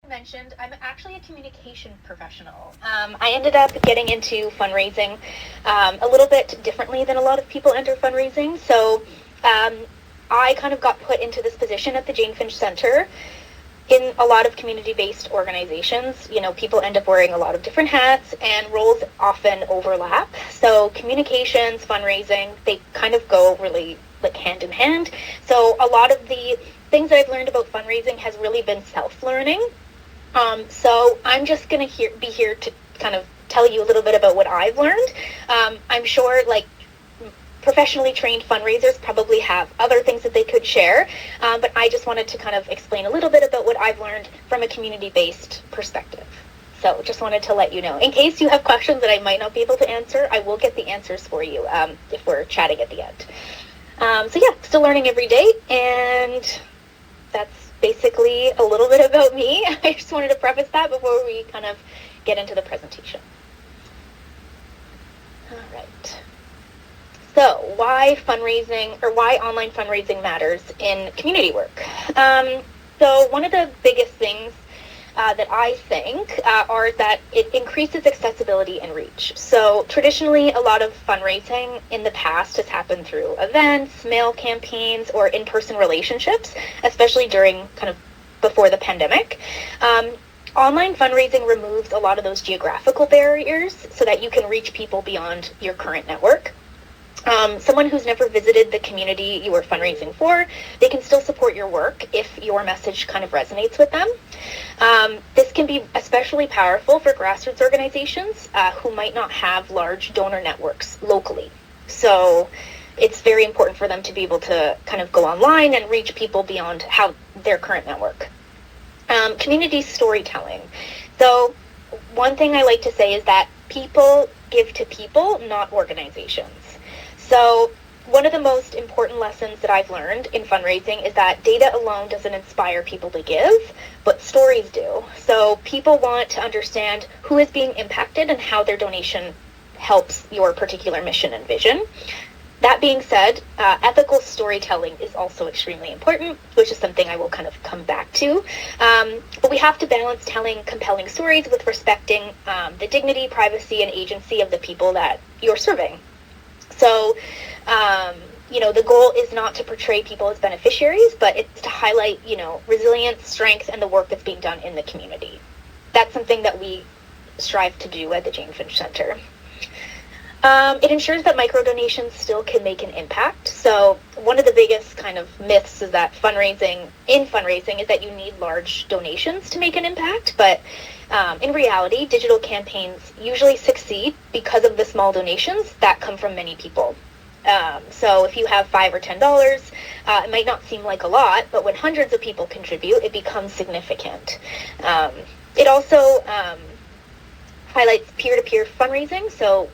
Mentioned, I'm actually a communication professional. I ended up getting into fundraising a little bit differently than a lot of people enter fundraising. So I kind of got put into this position at the Jane Finch Centre. In a lot of community-based organizations, people end up wearing a lot of different hats and roles often overlap. So communications, fundraising, they kind of go really like hand in hand. So a lot of the things that I've learned about fundraising has really been self-learning. So I'm just going to be here to kind of tell you a little bit about what I've learned. I'm sure professionally trained fundraisers probably have other things that they could share, but I just wanted to kind of explain a little bit about what I've learned from a community-based perspective. So just wanted to let you know. In case you have questions that I might not be able to answer, I will get the answers for you if we're chatting at the end. So yeah, still learning every day, and that's basically a little bit about me. I just wanted to preface that before we kind of get into the presentation. All right. So why fundraising, or why online fundraising matters in community work? So one of the biggest things that I think are that it increases accessibility and reach. So traditionally, a lot of fundraising in the past has happened through events, mail campaigns, or in-person relationships, especially during kind of before the pandemic. Online fundraising removes a lot of those geographical barriers so that you can reach people beyond your current network. Someone who's never visited the community you are fundraising for, they can still support your work if your message kind of resonates with them. This can be especially powerful for grassroots organizations who might not have large donor networks locally. So it's very important for them to be able to kind of go online and reach people beyond their current network. Community storytelling. So one thing I like to say is that people give to people, not organizations. So one of the most important lessons that I've learned in fundraising is that data alone doesn't inspire people to give, but stories do. So people want to understand who is being impacted and how their donation helps your particular mission and vision. That being said, ethical storytelling is also extremely important, which is something I will kind of come back to. But we have to balance telling compelling stories with respecting the dignity, privacy, and agency of the people that you're serving. So, the goal is not to portray people as beneficiaries, but it's to highlight, resilience, strength, and the work that's being done in the community. That's something that we strive to do at the Jane Finch Centre. It ensures that micro-donations still can make an impact. So one of the biggest kind of myths is that fundraising is that you need large donations to make an impact, but in reality, digital campaigns usually succeed because of the small donations that come from many people. So if you have $5 or $10, it might not seem like a lot, but when hundreds of people contribute, it becomes significant. It also highlights peer-to-peer fundraising. So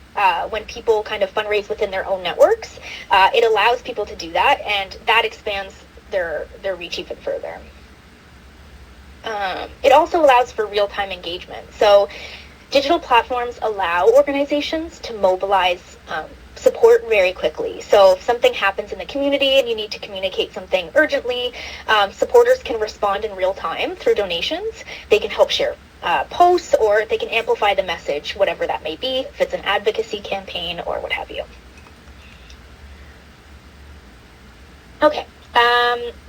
when people kind of fundraise within their own networks, it allows people to do that, and that expands their reach even further. It also allows for real-time engagement. So digital platforms allow organizations to mobilize support very quickly. So if something happens in the community and you need to communicate something urgently, supporters can respond in real time through donations. They can help share posts, or they can amplify the message, whatever that may be, if it's an advocacy campaign or what have you. Okay.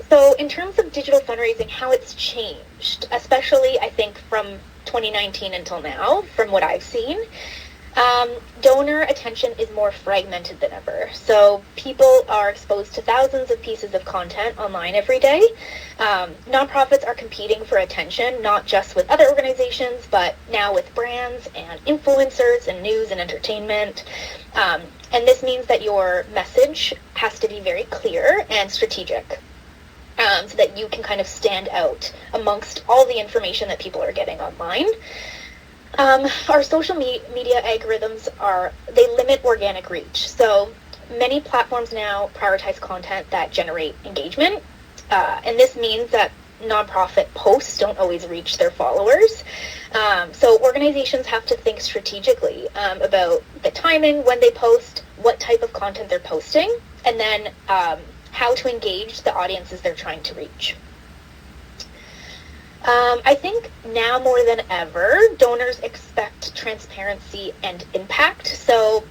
So in terms of digital fundraising, how it's changed, especially I think from 2019 until now, from what I've seen, donor attention is more fragmented than ever. So people are exposed to thousands of pieces of content online every day. Nonprofits are competing for attention, not just with other organizations, but now with brands and influencers and news and entertainment. And this means that your message has to be very clear and strategic, so that you can kind of stand out amongst all the information that people are getting online. Our social media algorithms they limit organic reach. So many platforms now prioritize content that generate engagement. And this means that nonprofit posts don't always reach their followers. So organizations have to think strategically about the timing when they post, what type of content they're posting, and then how to engage the audiences they're trying to reach. I think now more than ever, donors expect transparency and impact. So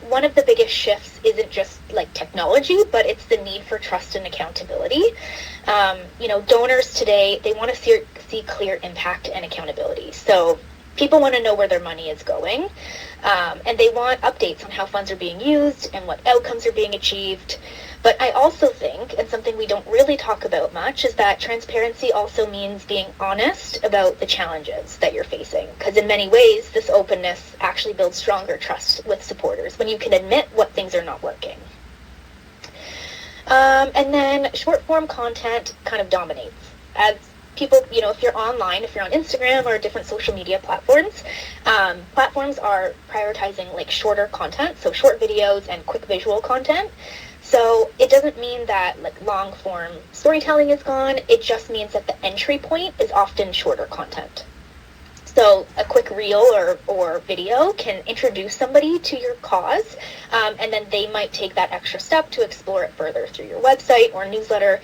one of the biggest shifts isn't just like technology, but it's the need for trust and accountability. Donors today, they want to see clear impact and accountability. So people want to know where their money is going, and they want updates on how funds are being used and what outcomes are being achieved. But I also think, and something we don't really talk about much, is that transparency also means being honest about the challenges that you're facing. Because in many ways, this openness actually builds stronger trust with supporters when you can admit what things are not working. And then short form content kind of dominates. As people, if you're online, if you're on Instagram or different social media platforms, platforms are prioritizing like shorter content, so short videos and quick visual content. So it doesn't mean that like long form storytelling is gone. It just means that the entry point is often shorter content. So a quick reel or video can introduce somebody to your cause, and then they might take that extra step to explore it further through your website or newsletter,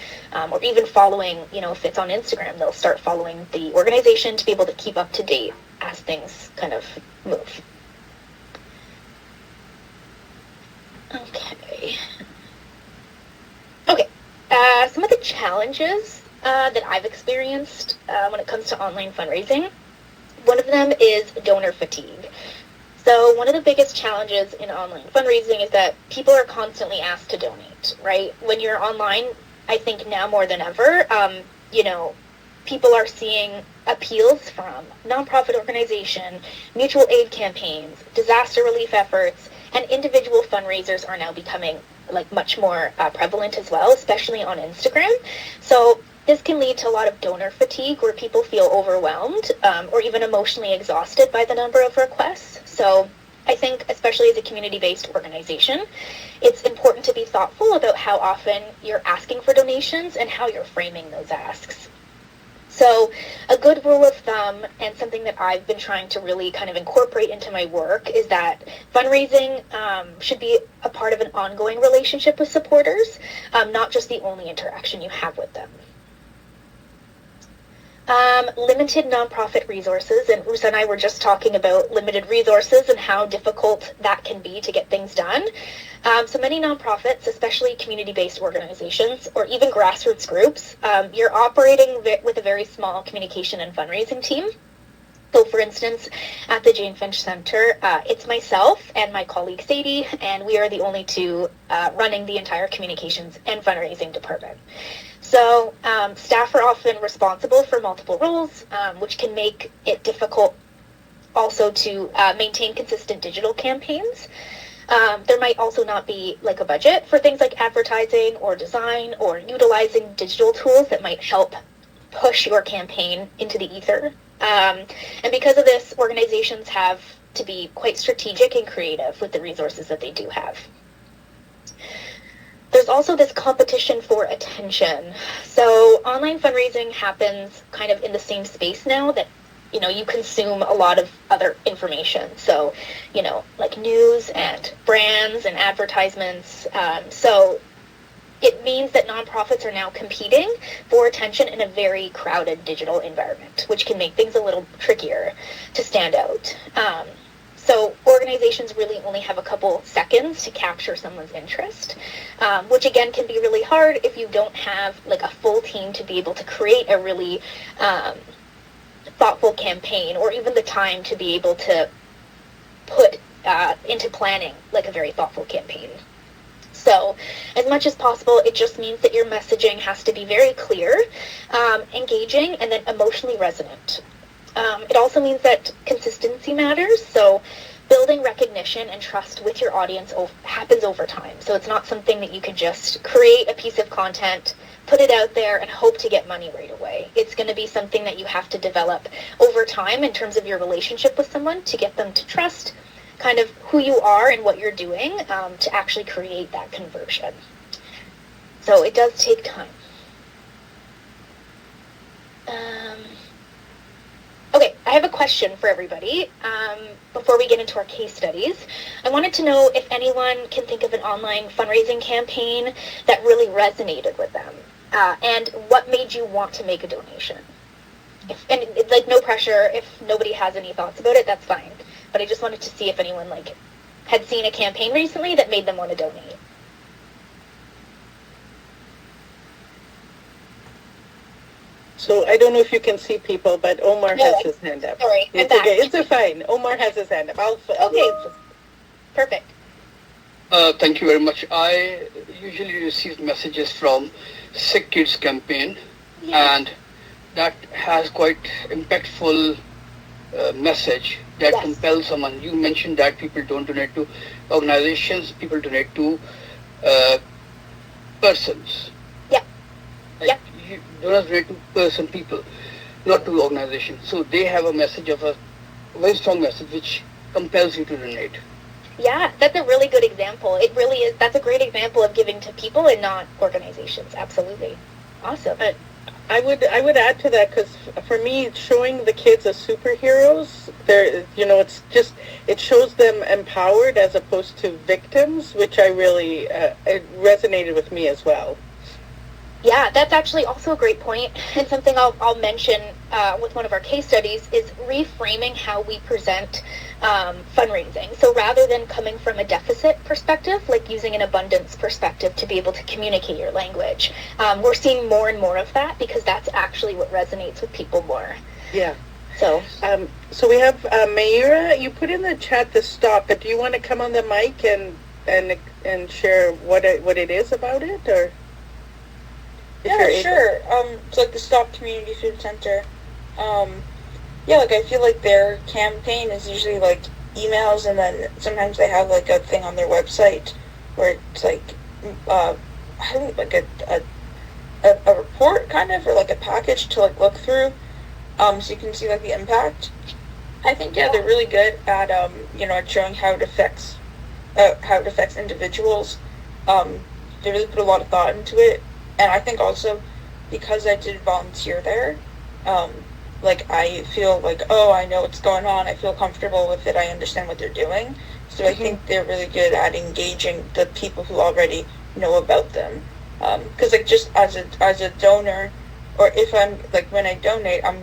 or even following, if it's on Instagram, they'll start following the organization to be able to keep up to date as things kind of move. Okay, some of the challenges that I've experienced when it comes to online fundraising. One of them is donor fatigue. So one of the biggest challenges in online fundraising is that people are constantly asked to donate, right? When you're online, I think now more than ever, people are seeing appeals from nonprofit organizations, mutual aid campaigns, disaster relief efforts, and individual fundraisers are now becoming like much more prevalent as well, especially on Instagram. So this can lead to a lot of donor fatigue where people feel overwhelmed or even emotionally exhausted by the number of requests. So I think, especially as a community-based organization, it's important to be thoughtful about how often you're asking for donations and how you're framing those asks. So a good rule of thumb, and something that I've been trying to really kind of incorporate into my work, is that fundraising should be a part of an ongoing relationship with supporters, not just the only interaction you have with them. Limited nonprofit resources, and Rusa and I were just talking about limited resources and how difficult that can be to get things done. So many nonprofits, especially community-based organizations or even grassroots groups, you're operating with a very small communication and fundraising team. So for instance, at the Jane Finch Centre, it's myself and my colleague Sadie, and we are the only two running the entire communications and fundraising department. So staff are often responsible for multiple roles, which can make it difficult also to maintain consistent digital campaigns. There might also not be like a budget for things like advertising or design or utilizing digital tools that might help push your campaign into the ether. And because of this, organizations have to be quite strategic and creative with the resources that they do have. There's also this competition for attention. So online fundraising happens kind of in the same space now that, you consume a lot of other information. So, like news and brands and advertisements. So it means that nonprofits are now competing for attention in a very crowded digital environment, which can make things a little trickier to stand out. So organizations really only have a couple seconds to capture someone's interest, which again can be really hard if you don't have like a full team to be able to create a really thoughtful campaign, or even the time to be able to put into planning like a very thoughtful campaign. So as much as possible, it just means that your messaging has to be very clear, engaging, and then emotionally resonant. It also means that consistency matters. So building recognition and trust with your audience happens over time. So it's not something that you can just create a piece of content, put it out there, and hope to get money right away. It's going to be something that you have to develop over time in terms of your relationship with someone to get them to trust kind of who you are and what you're doing to actually create that conversion. So it does take time. Okay, I have a question for everybody before we get into our case studies. I wanted to know if anyone can think of an online fundraising campaign that really resonated with them, and what made you want to make a donation. and like no pressure. If nobody has any thoughts about it, that's fine. But I just wanted to see if anyone like had seen a campaign recently that made them want to donate. So I don't know if you can see people, but Omar has his hand up. Sorry, it's okay. It's fine. Omar has his hand up. Okay, perfect. Thank you very much. I usually receive messages from Sick Kids campaign, and that has quite impactful message that compels someone. You mentioned that people don't donate to organizations, people donate to persons. Yeah. Like, you donors donate to people, not to organizations. So they have a message of a very strong message which compels you to donate. Yeah, that's a really good example. It really is. That's a great example of giving to people and not organizations. Absolutely. Awesome. I would add to that, because for me, showing the kids as superheroes, it shows them empowered as opposed to victims, which I really, it resonated with me as well. Yeah, that's actually also a great point, and something I'll mention with one of our case studies is reframing how we present fundraising. So rather than coming from a deficit perspective, like using an abundance perspective to be able to communicate your language, we're seeing more and more of that because that's actually what resonates with people more. Yeah. So we have Mayura. You put in the chat the stop, but do you want to come on the mic and share what it is about it, or? Yeah, sure. It's like the Stop Community Food Center. Like I feel like their campaign is usually like emails, and then sometimes they have like a thing on their website where it's like I don't know, like a report kind of, or like a package to like look through, so you can see like the impact. I think they're really good at at showing how it affects individuals. They really put a lot of thought into it. And I think also because I did volunteer there, I feel like, I know what's going on. I feel comfortable with it. I understand what they're doing. So I think they're really good at engaging the people who already know about them. Because just as a donor, or if I'm when I donate, I'm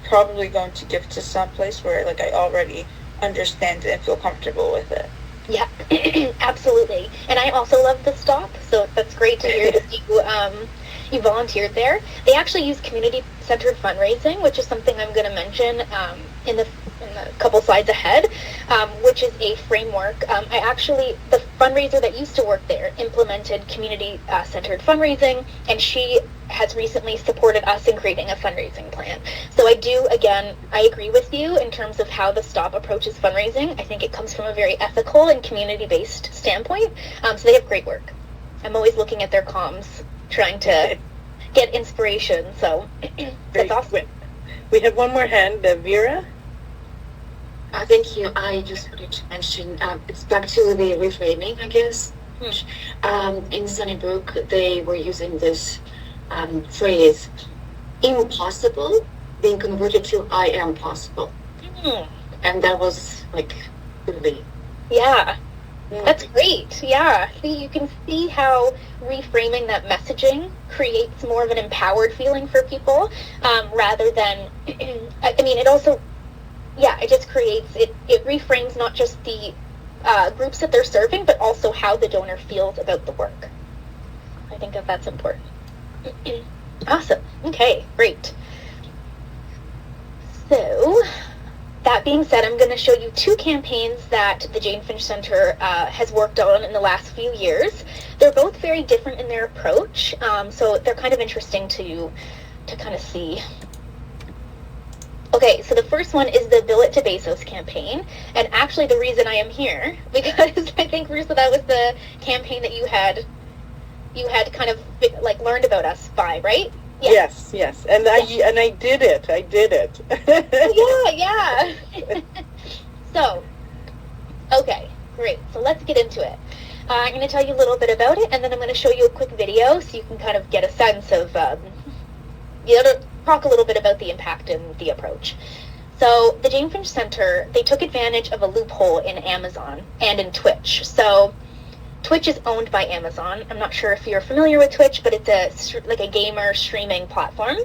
probably going to give to some place where I already understand it and feel comfortable with it. Yeah, absolutely. And I also love the stop, so that's great to hear that you volunteered there. They actually use community-centered fundraising, which is something I'm going to mention in the couple slides ahead, which is a framework. The fundraiser that used to work there implemented community-centered fundraising, and she has recently supported us in creating a fundraising plan. So I agree with you in terms of how the STOP approaches fundraising. I think it comes from a very ethical and community-based standpoint. So they have great work. I'm always looking at their comms, trying to get inspiration. So that's awesome. We have one more hand, Vera. Thank you. I just wanted to mention, it's back to the reframing, I guess. In Sunnybrook, they were using this phrase, impossible, being converted to I am possible. And that was really... Yeah, that's great. Yeah, see, you can see how reframing that messaging creates more of an empowered feeling for people, rather than, it also... Yeah, it just creates, it reframes not just the groups that they're serving, but also how the donor feels about the work. I think that's important. Awesome. Okay, great. So, that being said, I'm going to show you two campaigns that the Jane Finch Centre has worked on in the last few years. They're both very different in their approach, so they're kind of interesting to kind of see. Okay, so the first one is the Bill It to Bezos campaign, and actually the reason I am here, because I think, Rusa, that was the campaign that you had kind of learned about us by, right? Yeah. Yes, and I did it. Yeah. So, okay, great. So let's get into it. I'm going to tell you a little bit about it, and then I'm going to show you a quick video so you can kind of get a sense of, talk a little bit about the impact and the approach. So the Jane Finch Centre, they took advantage of a loophole in Amazon and in Twitch. So Twitch is owned by Amazon. I'm not sure if you're familiar with Twitch, but it's a gamer streaming platform.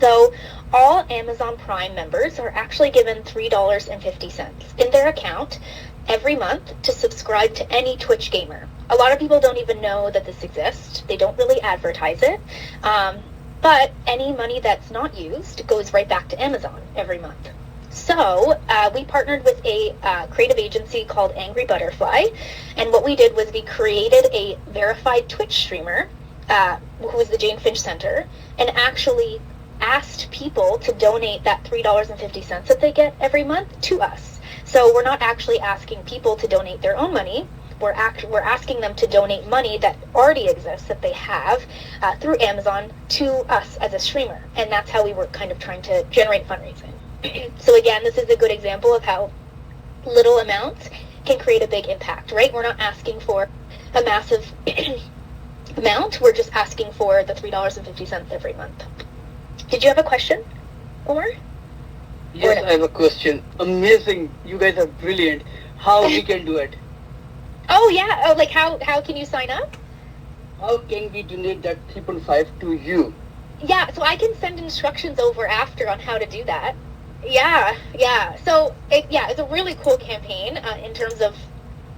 So all Amazon Prime members are actually given $3.50 in their account every month to subscribe to any Twitch gamer. A lot of people don't even know that this exists. They don't really advertise it. But any money that's not used goes right back to Amazon every month. So we partnered with a creative agency called Angry Butterfly, and what we did was we created a verified Twitch streamer, who was the Jane Finch Centre, and actually asked people to donate that $3.50 that they get every month to us. So we're not actually asking people to donate their own money. We're asking them to donate money that already exists, that they have through Amazon, to us as a streamer. And that's how we were kind of trying to generate fundraising. So again, this is a good example of how little amounts can create a big impact, right? We're not asking for a massive amount. We're just asking for the $3.50 every month. Did you have a question, Omar? Yes, I have a question. Amazing. You guys are brilliant. How we can do it? Oh, yeah. Oh, like how can you sign up? How can we donate that 3.5 to you? Yeah, so I can send instructions over after on how to do that. Yeah. So, it's a really cool campaign in terms of,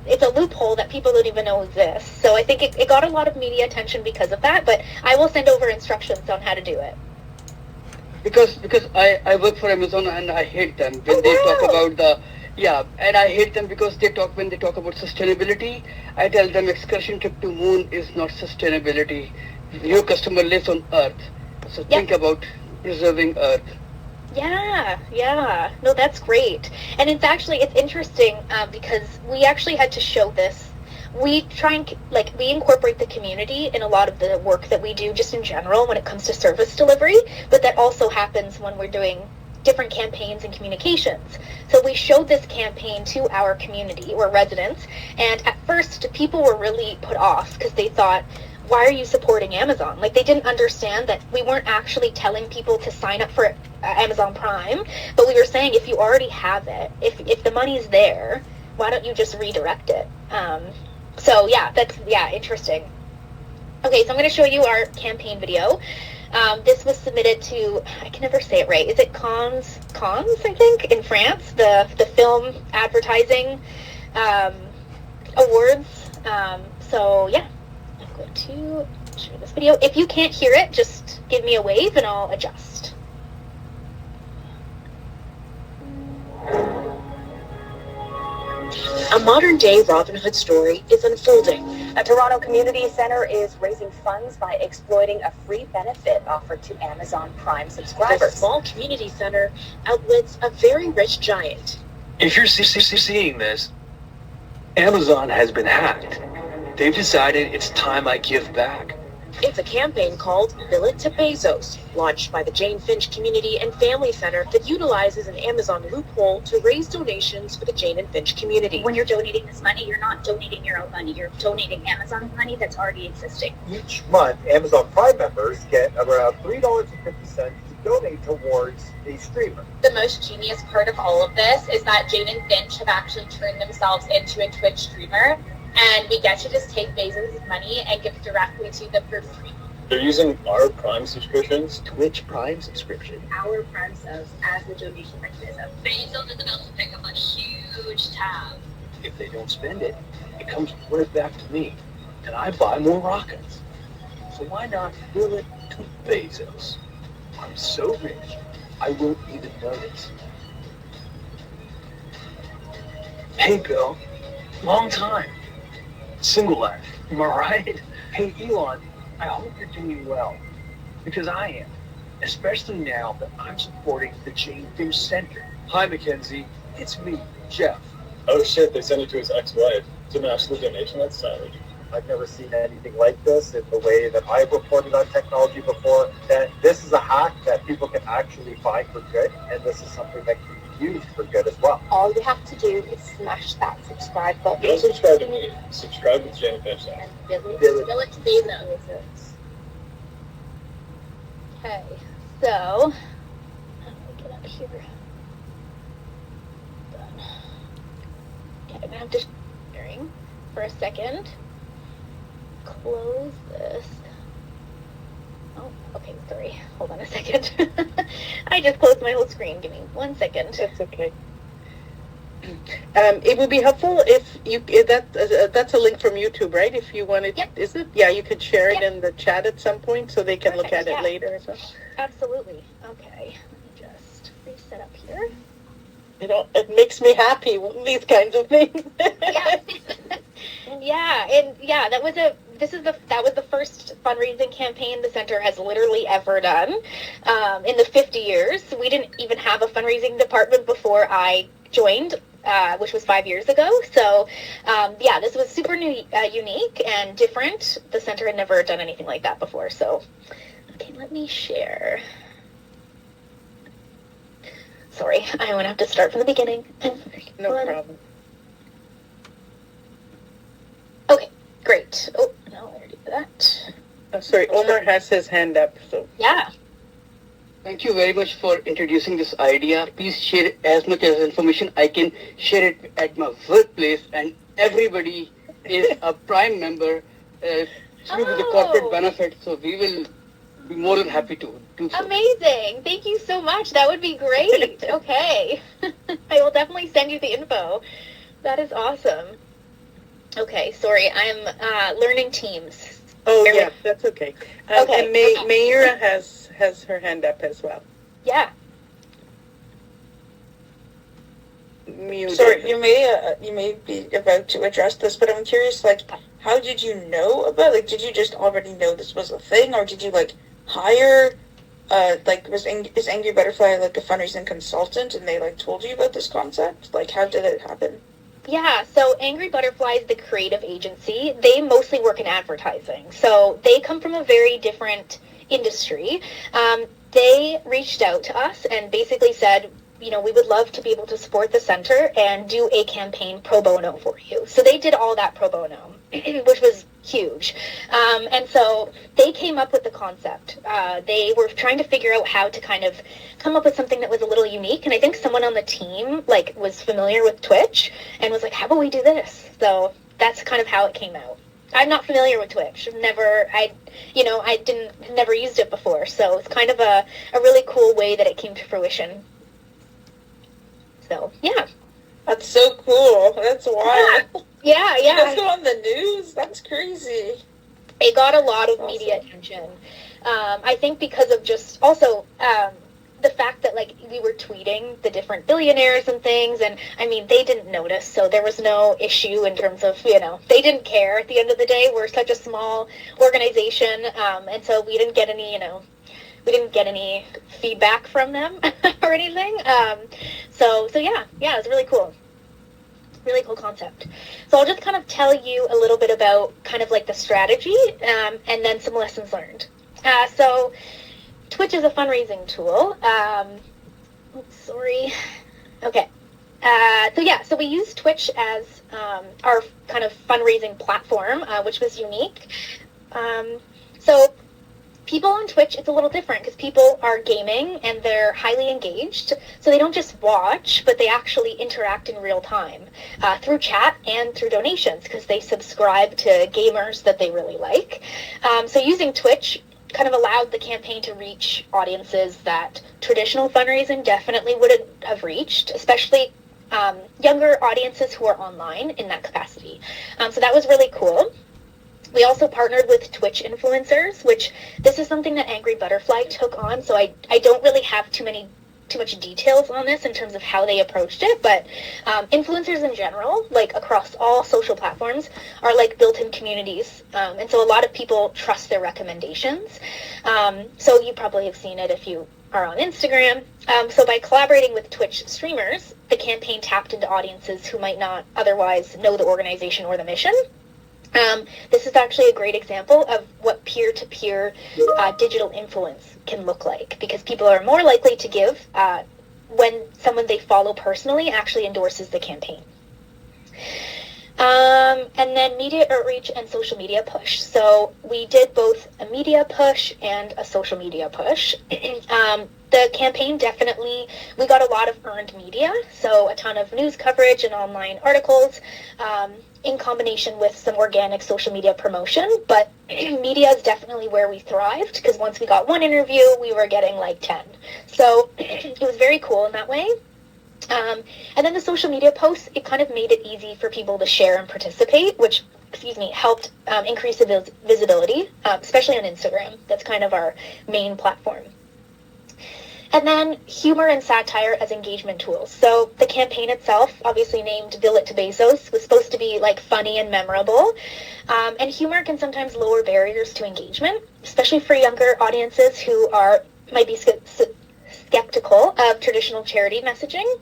it's a loophole that people don't even know exists. So I think it got a lot of media attention because of that, but I will send over instructions on how to do it. Because I work for Amazon and I hate them when they talk about and I hate them because when they talk about sustainability, I tell them excursion trip to moon is not sustainability. Your customer lives on Earth, so think about preserving Earth. Yeah. No, that's great. And it's interesting because we actually had to show this. We try and, we incorporate the community in a lot of the work that we do just in general when it comes to service delivery, but that also happens when we're doing different campaigns and communications. So we showed this campaign to our community or residents, and at first people were really put off because they thought, why are you supporting Amazon? Like, they didn't understand that we weren't actually telling people to sign up for Amazon Prime, but we were saying if you already have it, if the money's there, why don't you just redirect it? So that's interesting. Okay, so I'm going to show you our campaign video. This was submitted to, I can never say it right, is it Cannes, I think, in France, the film advertising awards. I'm going to show this video. If you can't hear it, just give me a wave and I'll adjust. A modern-day Robin Hood story is unfolding. A Toronto community centre is raising funds by exploiting a free benefit offered to Amazon Prime subscribers. The small community centre outwits a very rich giant. If you're seeing this, Amazon has been hacked. They've decided it's time I give back. It's a campaign called Bill It to Bezos, launched by the Jane Finch Community and Family Center that utilizes an Amazon loophole to raise donations for the Jane and Finch community. When you're donating this money, you're not donating your own money. You're donating Amazon money that's already existing. Each month, Amazon Prime members get around $3.50 to donate towards a streamer. The most genius part of all of this is that Jane and Finch have actually turned themselves into a Twitch streamer, and we get to just take Bezos' money and give it directly to them for free. They're using our Prime subscriptions. Twitch Prime subscription. Our Prime subs as the donation mechanism. Bezos is about to pick up a huge tab. If they don't spend it, it comes right back to me, and I buy more rockets. So why not bill it to Bezos? I'm so rich, I won't even notice. Hey, Bill. Long time. Single life. Am I right? Hey, Elon, I hope you're doing well. Because I am. Especially now that I'm supporting the Jane Finch Centre. Hi, Mackenzie. It's me, Jeff. Oh shit, they sent it to his ex-wife to match the donation. That's savage. I've never seen anything like this in the way that I've reported on technology before, that this is a hack that people can actually find for good, and this is something that can be used for good as well. All you have to do is smash that subscribe button. Don't subscribe to me. Subscribe to the Jane Finch Centre. Bill it to Bezos. Okay, so, how do I get up here? Done. Okay, I'm going to have to sharing for a second. Close this. Oh, okay, sorry. Hold on a second. I just closed my whole screen. Give me 1 second. That's okay. It would be helpful if that's a link from YouTube, right? If you wanted, Yep. Is it? Yeah, you could share it Yep. in the chat at some point so they can look Perfect, at it yeah. later as well. Absolutely. Okay, let me just reset up here. It makes me happy, these kinds of things. Yeah. Yeah, and yeah, that was the first fundraising campaign the center has literally ever done. In the 50 years, we didn't even have a fundraising department before I joined, which was 5 years ago. So, yeah, this was super unique and different. The center had never done anything like that before. So, okay, let me share. Sorry, I'm going to have to start from the beginning. No problem. Okay, great. Oh, no, I already did that. Sorry, Omar has his hand up. So Yeah. Thank you very much for introducing this idea. Please share as much as information I can share it at my workplace, and everybody is a Prime member through the corporate benefit, so we will be more than happy to do so. Amazing. Thank you so much. That would be great. Okay. I will definitely send you the info. That is awesome. Okay, sorry. I'm learning Teams. Oh, yeah, that's okay. Okay. And Mayura has her hand up as well. Yeah. Muted. Sorry, you may be about to address this, but I'm curious, like, how did you know about, like, did you just already know this was a thing, or did you, like, hire, is Angry Butterfly, like, a fundraising consultant, and they, like, told you about this concept? Like, how did it happen? Yeah, so Angry Butterfly is the creative agency. They mostly work in advertising. So they come from a very different industry. They reached out to us and basically said, you know, we would love to be able to support the center and do a campaign pro bono for you. So they did all that pro bono, which was huge. And so they came up with the concept. They were trying to figure out how to kind of come up with something that was a little unique. And I think someone on the team, like, was familiar with Twitch and was like, how about we do this? So that's kind of how it came out. I'm not familiar with Twitch. Never used it before. So it's kind of a really cool way that it came to fruition. So, yeah. That's so cool. That's wild. Yeah. That's on the news. That's crazy. It got a lot of media attention. I think because of just also the fact that, like, we were tweeting the different billionaires and things, and I mean, they didn't notice, so there was no issue in terms of, you know, they didn't care. At the end of the day, we're such a small organization, and so we didn't get any, feedback from them or anything. So yeah, it was really cool. Really cool concept. So I'll just kind of tell you a little bit about kind of like the strategy, and then some lessons learned. So Twitch is a fundraising tool. Okay. So we use Twitch as our kind of fundraising platform, which was unique. So people on Twitch, it's a little different because people are gaming and they're highly engaged. So they don't just watch, but they actually interact in real time through chat and through donations because they subscribe to gamers that they really like. So using Twitch kind of allowed the campaign to reach audiences that traditional fundraising definitely wouldn't have reached, especially younger audiences who are online in that capacity. So that was really cool. We also partnered with Twitch influencers, which this is something that Angry Butterfly took on, so I don't really have too much details on this in terms of how they approached it, but influencers in general, like across all social platforms, are like built-in communities, and so a lot of people trust their recommendations. So you probably have seen it if you are on Instagram. So by collaborating with Twitch streamers, the campaign tapped into audiences who might not otherwise know the organization or the mission. This is actually a great example of what peer-to-peer digital influence can look like, because people are more likely to give when someone they follow personally actually endorses the campaign. And then media outreach and social media push. So we did both a media push and a social media push. The campaign definitely, we got a lot of earned media, so a ton of news coverage and online articles. in combination with some organic social media promotion, but media is definitely where we thrived, because once we got one interview, we were getting like 10. So it was very cool in that way. And then the social media posts, it kind of made it easy for people to share and participate, which, helped increase the visibility, especially on Instagram. That's kind of our main platform. And then humor and satire as engagement tools. So the campaign itself, obviously named Bill It to Bezos, was supposed to be like funny and memorable. And humor can sometimes lower barriers to engagement, especially for younger audiences who might be skeptical of traditional charity messaging.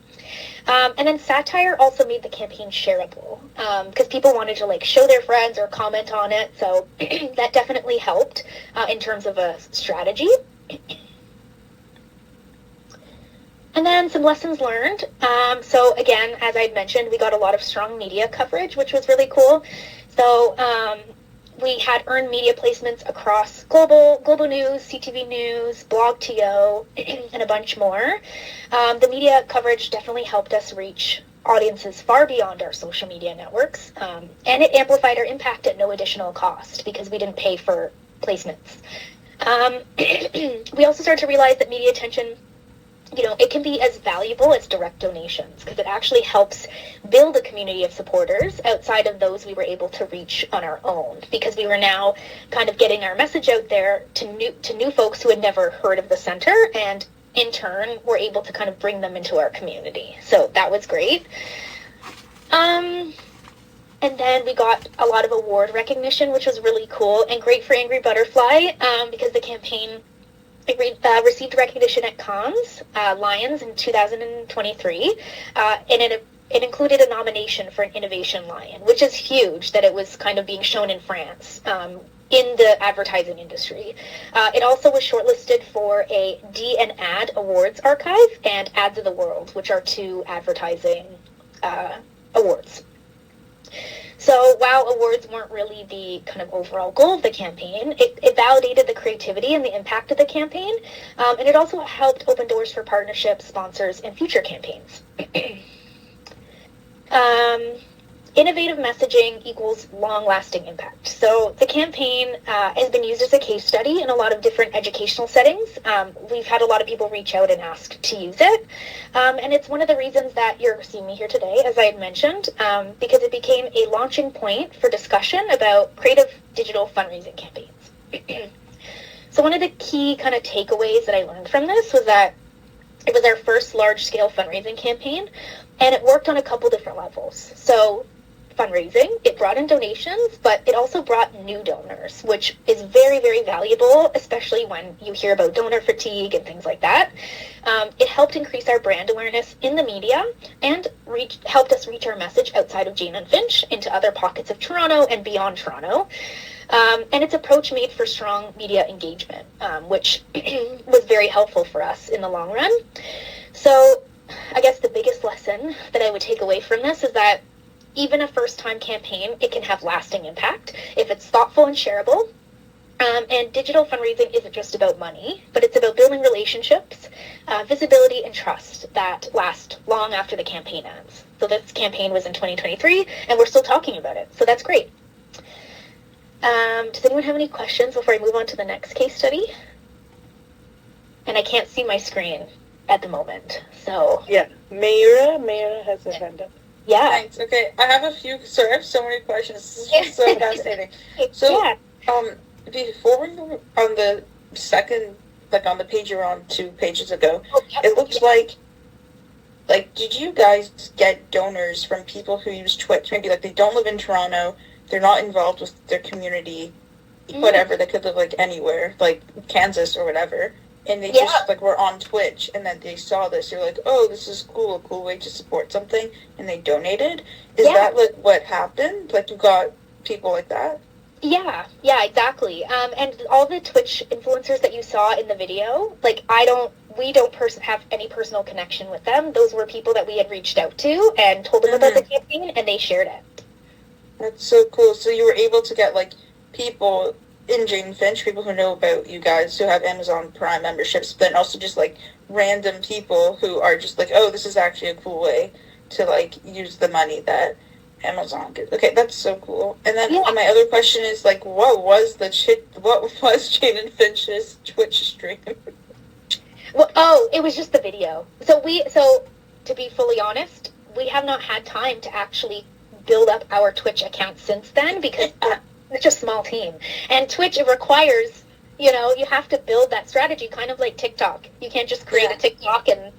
And then satire also made the campaign shareable, because people wanted to like show their friends or comment on it. So that definitely helped in terms of a strategy. And then some lessons learned. So again, as I'd mentioned, we got a lot of strong media coverage, which was really cool. So we had earned media placements across Global News, CTV News, Blog.to, and a bunch more. The media coverage definitely helped us reach audiences far beyond our social media networks, and it amplified our impact at no additional cost because we didn't pay for placements. We also started to realize that media attention, it can be as valuable as direct donations, because it actually helps build a community of supporters outside of those we were able to reach on our own, because we were now kind of getting our message out there to new folks who had never heard of the center, and in turn were able to kind of bring them into our community. So that was great. And then we got a lot of award recognition, which was really cool and great for Angry Butterfly, because the campaign received recognition at Cannes Lions in 2023, and it included a nomination for an Innovation Lion, which is huge that it was kind of being shown in France in the advertising industry. It also was shortlisted for a D and Ad Awards Archive and Ads of the World, which are two advertising awards. So while awards weren't really the kind of overall goal of the campaign, it validated the creativity and the impact of the campaign, and it also helped open doors for partnerships, sponsors, and future campaigns. Innovative messaging equals long-lasting impact. So the campaign has been used as a case study in a lot of different educational settings. We've had a lot of people reach out and ask to use it. And it's one of the reasons that you're seeing me here today, as I had mentioned, because it became a launching point for discussion about creative digital fundraising campaigns. So one of the key kind of takeaways that I learned from this was that it was our first large-scale fundraising campaign, and it worked on a couple different levels. So fundraising, it brought in donations, but it also brought new donors, which is very, very valuable, especially when you hear about donor fatigue and things like that. It helped increase our brand awareness in the media and helped us reach our message outside of Jane and Finch into other pockets of Toronto and beyond Toronto. And its approach made for strong media engagement, which was very helpful for us in the long run. So I guess the biggest lesson that I would take away from this is that even a first-time campaign, it can have lasting impact if it's thoughtful and shareable. And digital fundraising isn't just about money, but it's about building relationships, visibility, and trust that last long after the campaign ends. So this campaign was in 2023, and we're still talking about it. So that's great. Does anyone have any questions before I move on to the next case study? And I can't see my screen at the moment, so. Yeah, Mayra has her hand up. Yeah. Thanks. Okay, I have a few. Sorry, I have so many questions. This is just so fascinating. So, yeah. Before we were on the second, like on the page you're on 2 pages ago, it looks like, did you guys get donors from people who use Twitch? Maybe like they don't live in Toronto, they're not involved with their community, whatever. They could live like anywhere, like Kansas or whatever. And they just, were on Twitch, and then they saw this. You're like, oh, this is cool, a cool way to support something, and they donated? Is that, what happened? Like, you got people like that? Yeah, exactly. And all the Twitch influencers that you saw in the video, we don't have any personal connection with them. Those were people that we had reached out to and told them about the campaign, and they shared it. That's so cool. So you were able to get, people in Jane Finch, people who know about you guys, who have Amazon Prime memberships, but also just random people who are just oh, this is actually a cool way to use the money that Amazon. Okay, that's so cool. And then Yeah. my other question is like, what was Jane Finch's Twitch stream? Well, it was just the video. So to be fully honest, we have not had time to actually build up our Twitch account since then because it's a small team. And Twitch, it requires, you have to build that strategy, kind of like TikTok. You can't just create a TikTok and,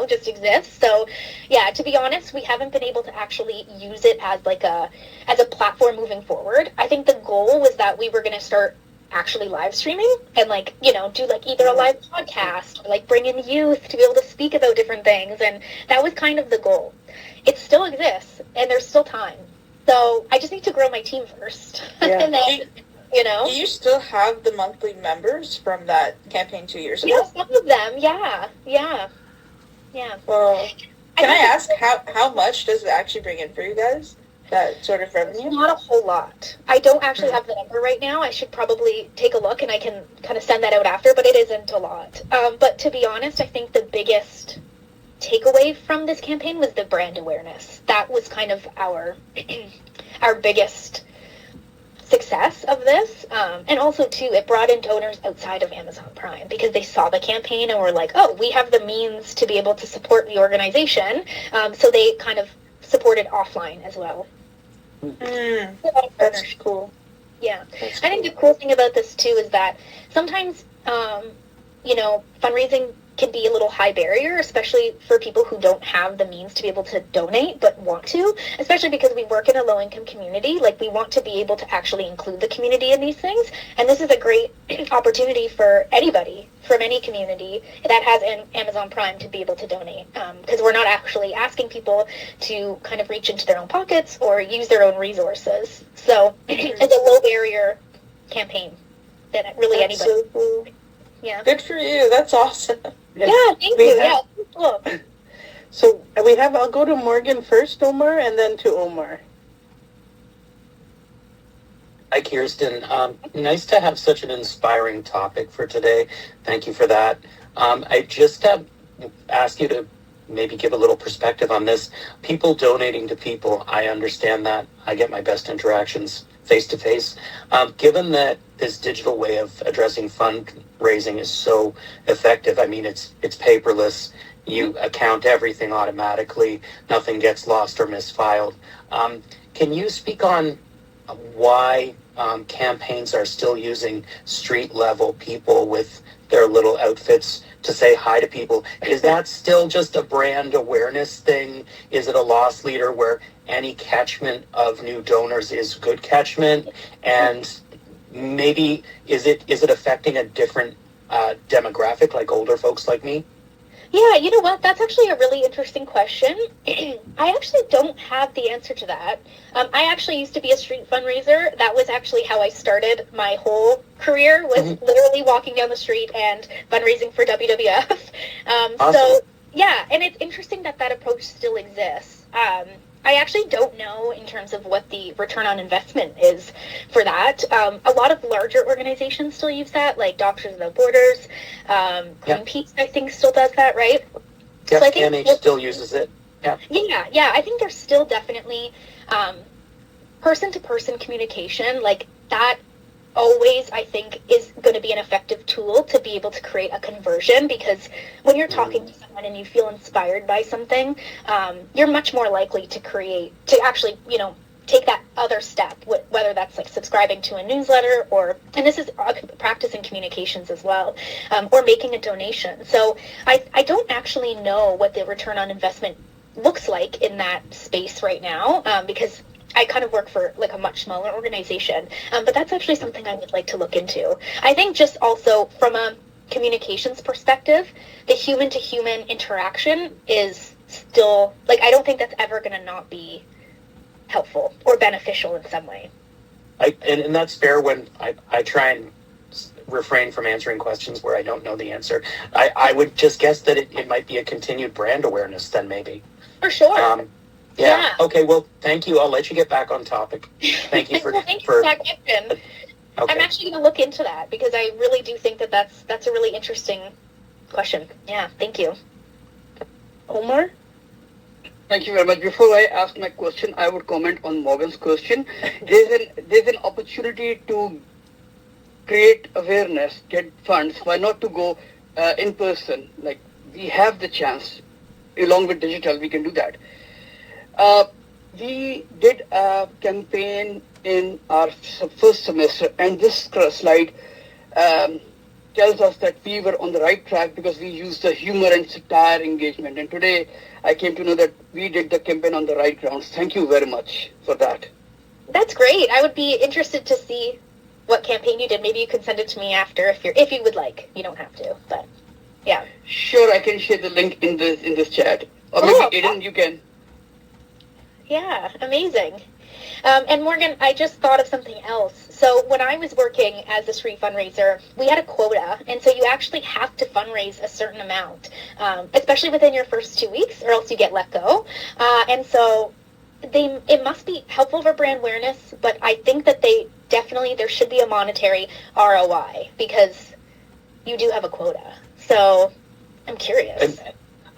just exist. So, yeah, to be honest, we haven't been able to actually use it as a platform moving forward. I think the goal was that we were going to start actually live streaming and do either a live podcast or bring in youth to be able to speak about different things. And that was kind of the goal. It still exists and there's still time. So I just need to grow my team first. Yeah. And then, Do you still have the monthly members from that campaign 2 years ago? Yeah, some of them. Yeah. Well, can I ask how much does it actually bring in for you guys? That sort of revenue? Not a whole lot. I don't actually have the number right now. I should probably take a look and I can kind of send that out after, but it isn't a lot. But to be honest, I think the biggest takeaway from this campaign was the brand awareness. That was kind of our biggest success of this. And also, too, it brought in donors outside of Amazon Prime because they saw the campaign and were like, oh, we have the means to be able to support the organization. So they kind of supported offline as well. That's cool. Yeah. I think the cool thing about this, too, is that sometimes, fundraising can be a little high barrier, especially for people who don't have the means to be able to donate but want to, especially because we work in a low-income community. We want to be able to actually include the community in these things. And this is a great opportunity for anybody from any community that has an Amazon Prime to be able to donate, because we're not actually asking people to kind of reach into their own pockets or use their own resources. So it's a low-barrier campaign that really anybody. So cool. Yeah. Good for you. That's awesome. Yeah, thank you. Yeah, cool. So I'll go to Morgan first, Omar, and then to Omar. Hi, Kirsten. Nice to have such an inspiring topic for today. Thank you for that. I just ask you to maybe give a little perspective on this. People donating to people, I understand that. I get my best interactions face-to-face. Given that this digital way of addressing fundraising is so effective, I mean, it's paperless. You account everything automatically. Nothing gets lost or misfiled. Can you speak on why campaigns are still using street-level people with their little outfits to say hi to people? Is that still just a brand awareness thing? Is it a loss leader where any catchment of new donors is good catchment? And maybe is it affecting a different demographic, like older folks like me? Yeah, you know what? That's actually a really interesting question. I actually don't have the answer to that. I actually used to be a street fundraiser. That was actually how I started my whole career, was literally walking down the street and fundraising for WWF. Awesome. So, yeah, and it's interesting that approach still exists. I actually don't know in terms of what the return on investment is for that. A lot of larger organizations still use that, like Doctors Without Borders. Greenpeace, I think, still does that, right? Yeah, so I think NH still uses it. Yeah. Yeah. I think there's still definitely person-to-person communication, like that always, I think, is going to be an effective tool to be able to create a conversion, because when you're talking to someone and you feel inspired by something, you're much more likely to actually, take that other step, whether that's like subscribing to a newsletter and this is a practice in communications as well, or making a donation. So I don't actually know what the return on investment looks like in that space right now, because I kind of work for like a much smaller organization, but that's actually something I would like to look into. I think just also from a communications perspective, the human-to-human interaction is still, I don't think that's ever going to not be helpful or beneficial in some way. And that's fair when I try and refrain from answering questions where I don't know the answer. I would just guess that it might be a continued brand awareness then maybe. For sure. Yeah. Okay. Well, thank you. I'll let you get back on topic. Thank you for thank you for that question. Okay. I'm actually going to look into that because I really do think that's a really interesting question. Yeah. Thank you. Omar? Thank you very much. Before I ask my question, I would comment on Morgan's question. There's an opportunity to create awareness, get funds. Why not to go in person? Like, we have the chance, along with digital, we can do that. We did a campaign in our first semester, and this slide tells us that we were on the right track because we used the humor and satire engagement. And today, I came to know that we did the campaign on the right grounds. Thank you very much for that. That's great. I would be interested to see what campaign you did. Maybe you could send it to me after if you would like. You don't have to, but yeah. Sure, I can share the link in this chat. Or maybe Aiden, you can. Yeah, amazing. And Morgan, I just thought of something else. So when I was working as a street fundraiser, we had a quota, and so you actually have to fundraise a certain amount, especially within your first 2 weeks, or else you get let go. And so it must be helpful for brand awareness, but I think that there should be a monetary ROI because you do have a quota. So I'm curious.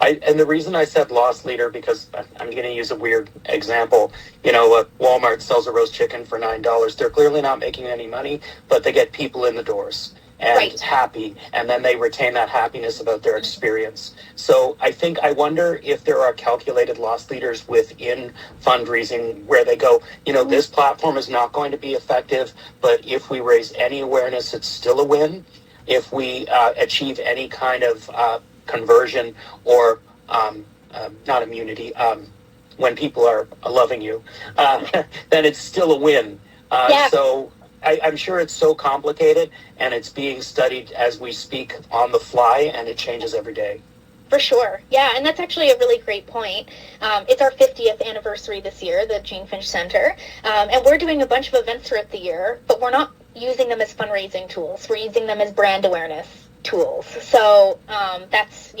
And the reason I said loss leader, because I'm going to use a weird example. Walmart sells a roast chicken for $9. They're clearly not making any money, but they get people in the doors and happy, and then they retain that happiness about their experience. So I wonder if there are calculated loss leaders within fundraising where they go, this platform is not going to be effective, but if we raise any awareness, it's still a win. If we achieve any kind of conversion or not immunity, when people are loving you, then it's still a win. So I'm sure it's so complicated, and it's being studied as we speak on the fly, and it changes every day. For sure. Yeah, and that's actually a really great point. It's our 50th anniversary this year, the Jane Finch Centre, and we're doing a bunch of events throughout the year, but we're not using them as fundraising tools. We're using them as brand awareness tools. So that's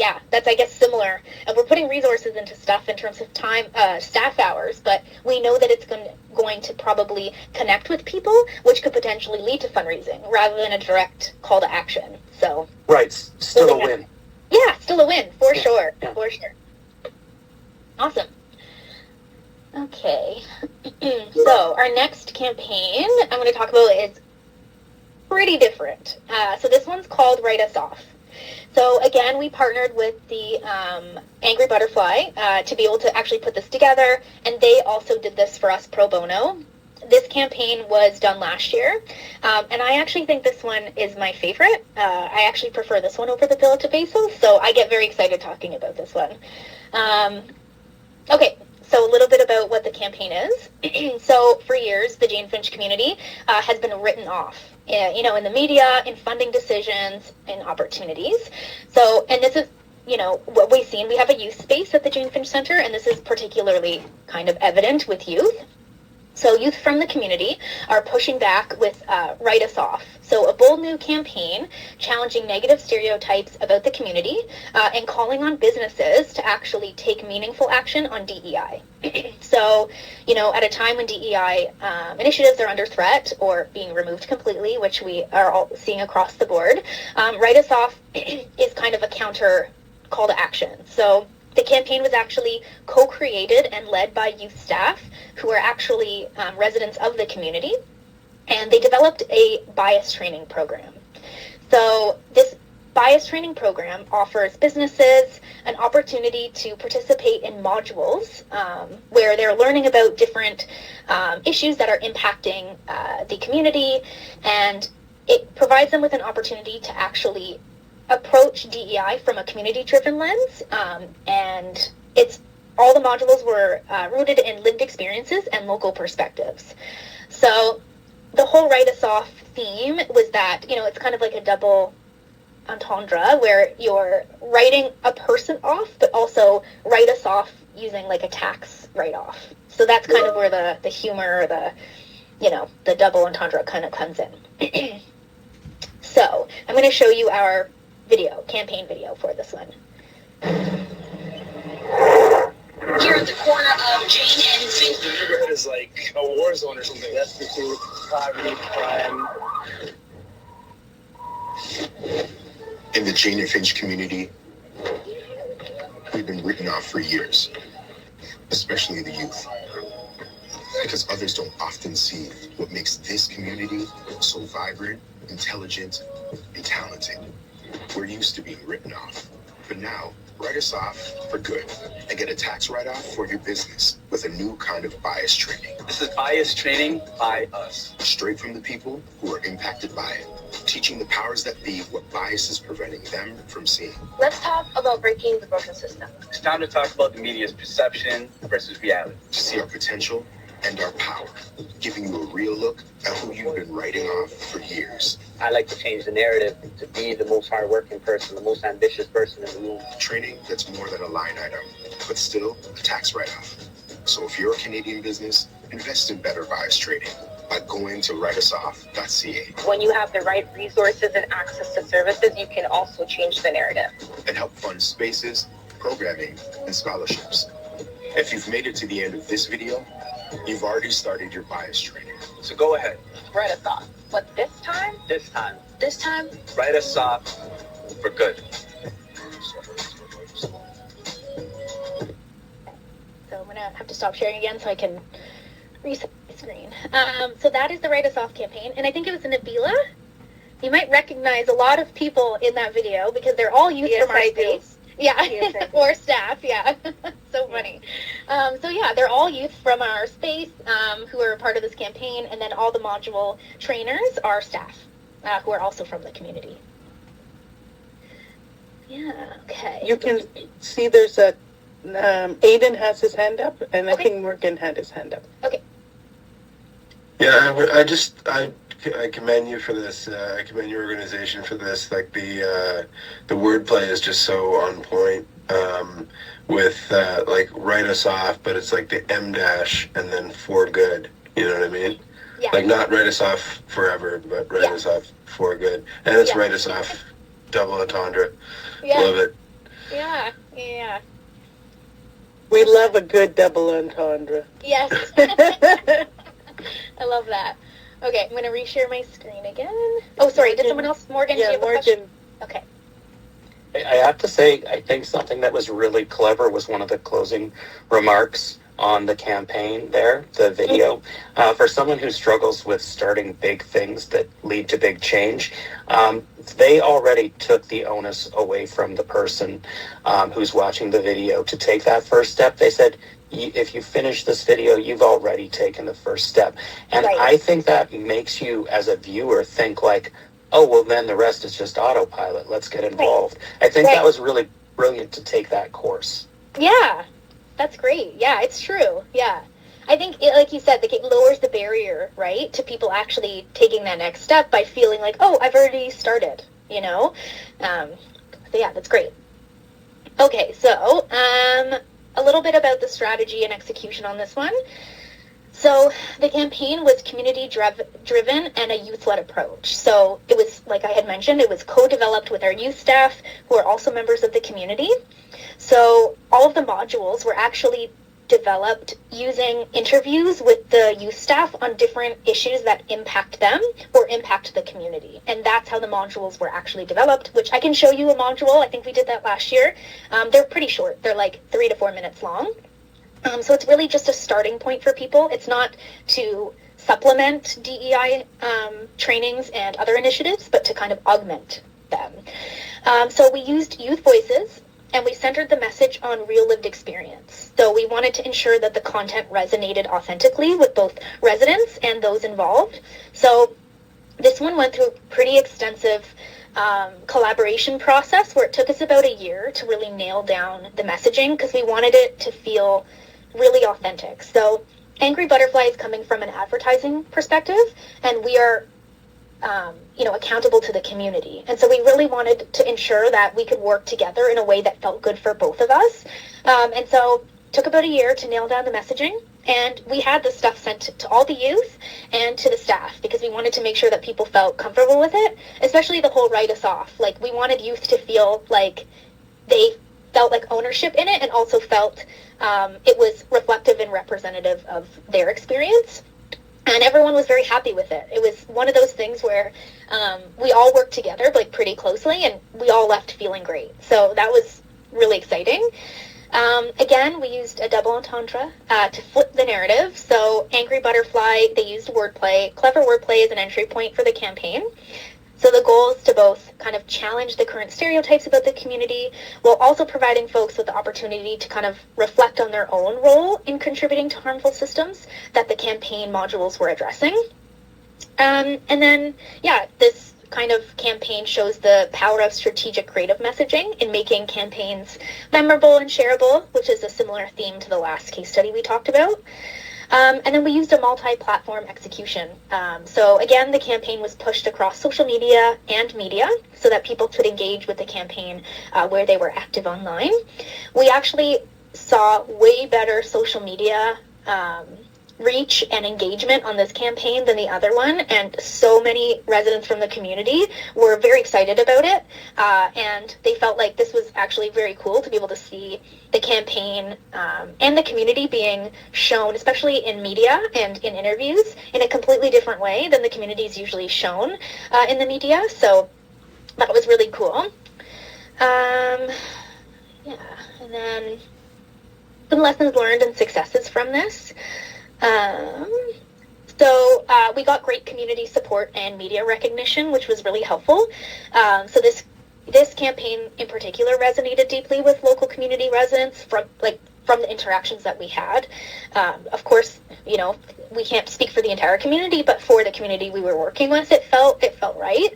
I guess similar. And we're putting resources into stuff in terms of time, staff hours, but we know that it's going to probably connect with people, which could potentially lead to fundraising rather than a direct call to action. So still a win. Yeah, still a win for sure. For sure. Awesome. Okay. So our next campaign I'm going to talk about is pretty different. So this one's called Write Us Off. So again, we partnered with the Angry Butterfly to be able to actually put this together, and they also did this for us pro bono. This campaign was done last year, and I actually think this one is my favorite. I actually prefer this one over the Pillow to Basil, so I get very excited talking about this one. Okay, so a little bit about what the campaign is. So for years, the Jane Finch community has been written off, in the media, in funding decisions, in opportunities. So, and this is, what we've seen. We have a youth space at the Jane Finch Centre, and this is particularly kind of evident with youth. So youth from the community are pushing back with Write Us Off. So a bold new campaign challenging negative stereotypes about the community and calling on businesses to actually take meaningful action on DEI. So, at a time when DEI initiatives are under threat or being removed completely, which we are all seeing across the board, Write Us Off is kind of a counter call to action. So the campaign was actually co-created and led by youth staff who are actually residents of the community, and they developed a bias training program. So this bias training program offers businesses an opportunity to participate in modules where they're learning about different issues that are impacting the community, and it provides them with an opportunity to actually approach DEI from a community-driven lens, and all the modules were rooted in lived experiences and local perspectives. So the whole Write Us Off theme was that, it's kind of like a double entendre where you're writing a person off, but also write us off using like a tax write-off. So that's kind of where the humor, or the double entendre kind of comes in. So I'm going to show you our campaign video for this one. Here at the corner of Jane and Finch. The neighborhood is like a war zone or something. Destitute, poverty, crime. In the Jane and Finch community, we've been written off for years. especially the youth. Because others don't often see what makes this community so vibrant, intelligent, and talented. We're used to being written off, but now, write us off for good and get a tax write-off for your business with a new kind of bias training. This is bias training by us. Straight from the people who are impacted by it, teaching the powers that be what bias is preventing them from seeing. Let's talk about breaking the broken system. It's time to talk about the media's perception versus reality. To see our potential and our power, giving you a real look at who you've been writing off for years. I like to change the narrative to be the most hardworking person, the most ambitious person in the room. Training that's more than a line item, but still a tax write-off. So if you're a Canadian business, invest in better bias trading by going to writeusoff.ca. When you have the right resources and access to services, you can also change the narrative. And help fund spaces, programming, and scholarships. If you've made it to the end of this video, you've already started your bias training. So go ahead. Write us off. But this time? This time. This time? Write us off for good. So I'm going to have to stop sharing again so I can reset my screen. So that is the Write Us Off campaign. And I think it was Nabila. You might recognize a lot of people in that video because they're all youth from our space. Yeah, yes, or staff, yeah. So funny. So yeah, they're all youth from our space who are a part of this campaign, and then all the module trainers are staff who are also from the community. Yeah, okay. You can see there's a, Aiden has his hand up, and I think Morgan had his hand up. Okay. Yeah, I commend you for this. I commend your organization for this. Like the wordplay is just so on point with like write us off, but it's like the M dash and then for good. You know what I mean? Yeah. Like not write us off forever, but write us off for good. And it's write us off double entendre. Yeah. Love it. Yeah, yeah. We love a good double entendre. Yes. I love that. Okay, I'm going to reshare my screen again. Oh, sorry, did someone else? Morgan, yeah, do you have a question? Okay. I have to say, I think something that was really clever was one of the closing remarks on the campaign there, the video. For someone who struggles with starting big things that lead to big change, they already took the onus away from the person who's watching the video to take that first step. They said, if you finish this video, you've already taken the first step. And I think that makes you, as a viewer, think like, oh, well, then the rest is just autopilot. Let's get involved. I think that was really brilliant to take that course. Yeah, that's great. Yeah, it's true. Yeah. I think, like you said, it lowers the barrier, right, to people actually taking that next step by feeling like, oh, I've already started, you know? So, yeah, that's great. Okay, so a little bit about the strategy and execution on this one. So the campaign was community-driven and a youth-led approach. So it was, like I had mentioned, it was co-developed with our youth staff, who are also members of the community. So all of the modules were actually developed using interviews with the youth staff on different issues that impact them or impact the community. And that's how the modules were actually developed, which I can show you a module. I think we did that last year. They're pretty short. They're like 3 to 4 minutes long. So it's really just a starting point for people. It's not to supplement DEI trainings and other initiatives, but to kind of augment them. So we used youth voices, and we centered the message on real lived experience. So we wanted to ensure that the content resonated authentically with both residents and those involved. So this one went through a pretty extensive collaboration process where it took us about a year to really nail down the messaging because we wanted it to feel really authentic. So Angry Butterfly is coming from an advertising perspective, and we are accountable to the community. And so we really wanted to ensure that we could work together in a way that felt good for both of us. And so it took about a year to nail down the messaging. And we had the stuff sent to all the youth and to the staff because we wanted to make sure that people felt comfortable with it, especially the whole write us off. Like, we wanted youth to feel like they felt like ownership in it and also felt it was reflective and representative of their experience. And everyone was very happy with it. It was one of those things where we all worked together like pretty closely, and we all left feeling great. So that was really exciting. Again, we used a double entendre to flip the narrative. So Angry Butterfly, they used wordplay. Clever wordplay is an entry point for the campaign. So the goal is to both kind of challenge the current stereotypes about the community while also providing folks with the opportunity to kind of reflect on their own role in contributing to harmful systems that the campaign modules were addressing. And then, yeah, this kind of campaign shows the power of strategic creative messaging in making campaigns memorable and shareable, which is a similar theme to the last case study we talked about. And then we used a multi-platform execution. So again, the campaign was pushed across social media and media so that people could engage with the campaign where they were active online. We actually saw way better social media reach and engagement on this campaign than the other one, and so many residents from the community were very excited about it, and they felt like this was actually very cool to be able to see the campaign and the community being shown, especially in media and in interviews, in a completely different way than the community is usually shown in the media. So that was really cool. Yeah, and then some lessons learned and successes from this. So we got great community support and media recognition, which was really helpful. So this campaign in particular resonated deeply with local community residents from the interactions that we had. Of course, you know, we can't speak for the entire community, but for the community we were working with, it felt right.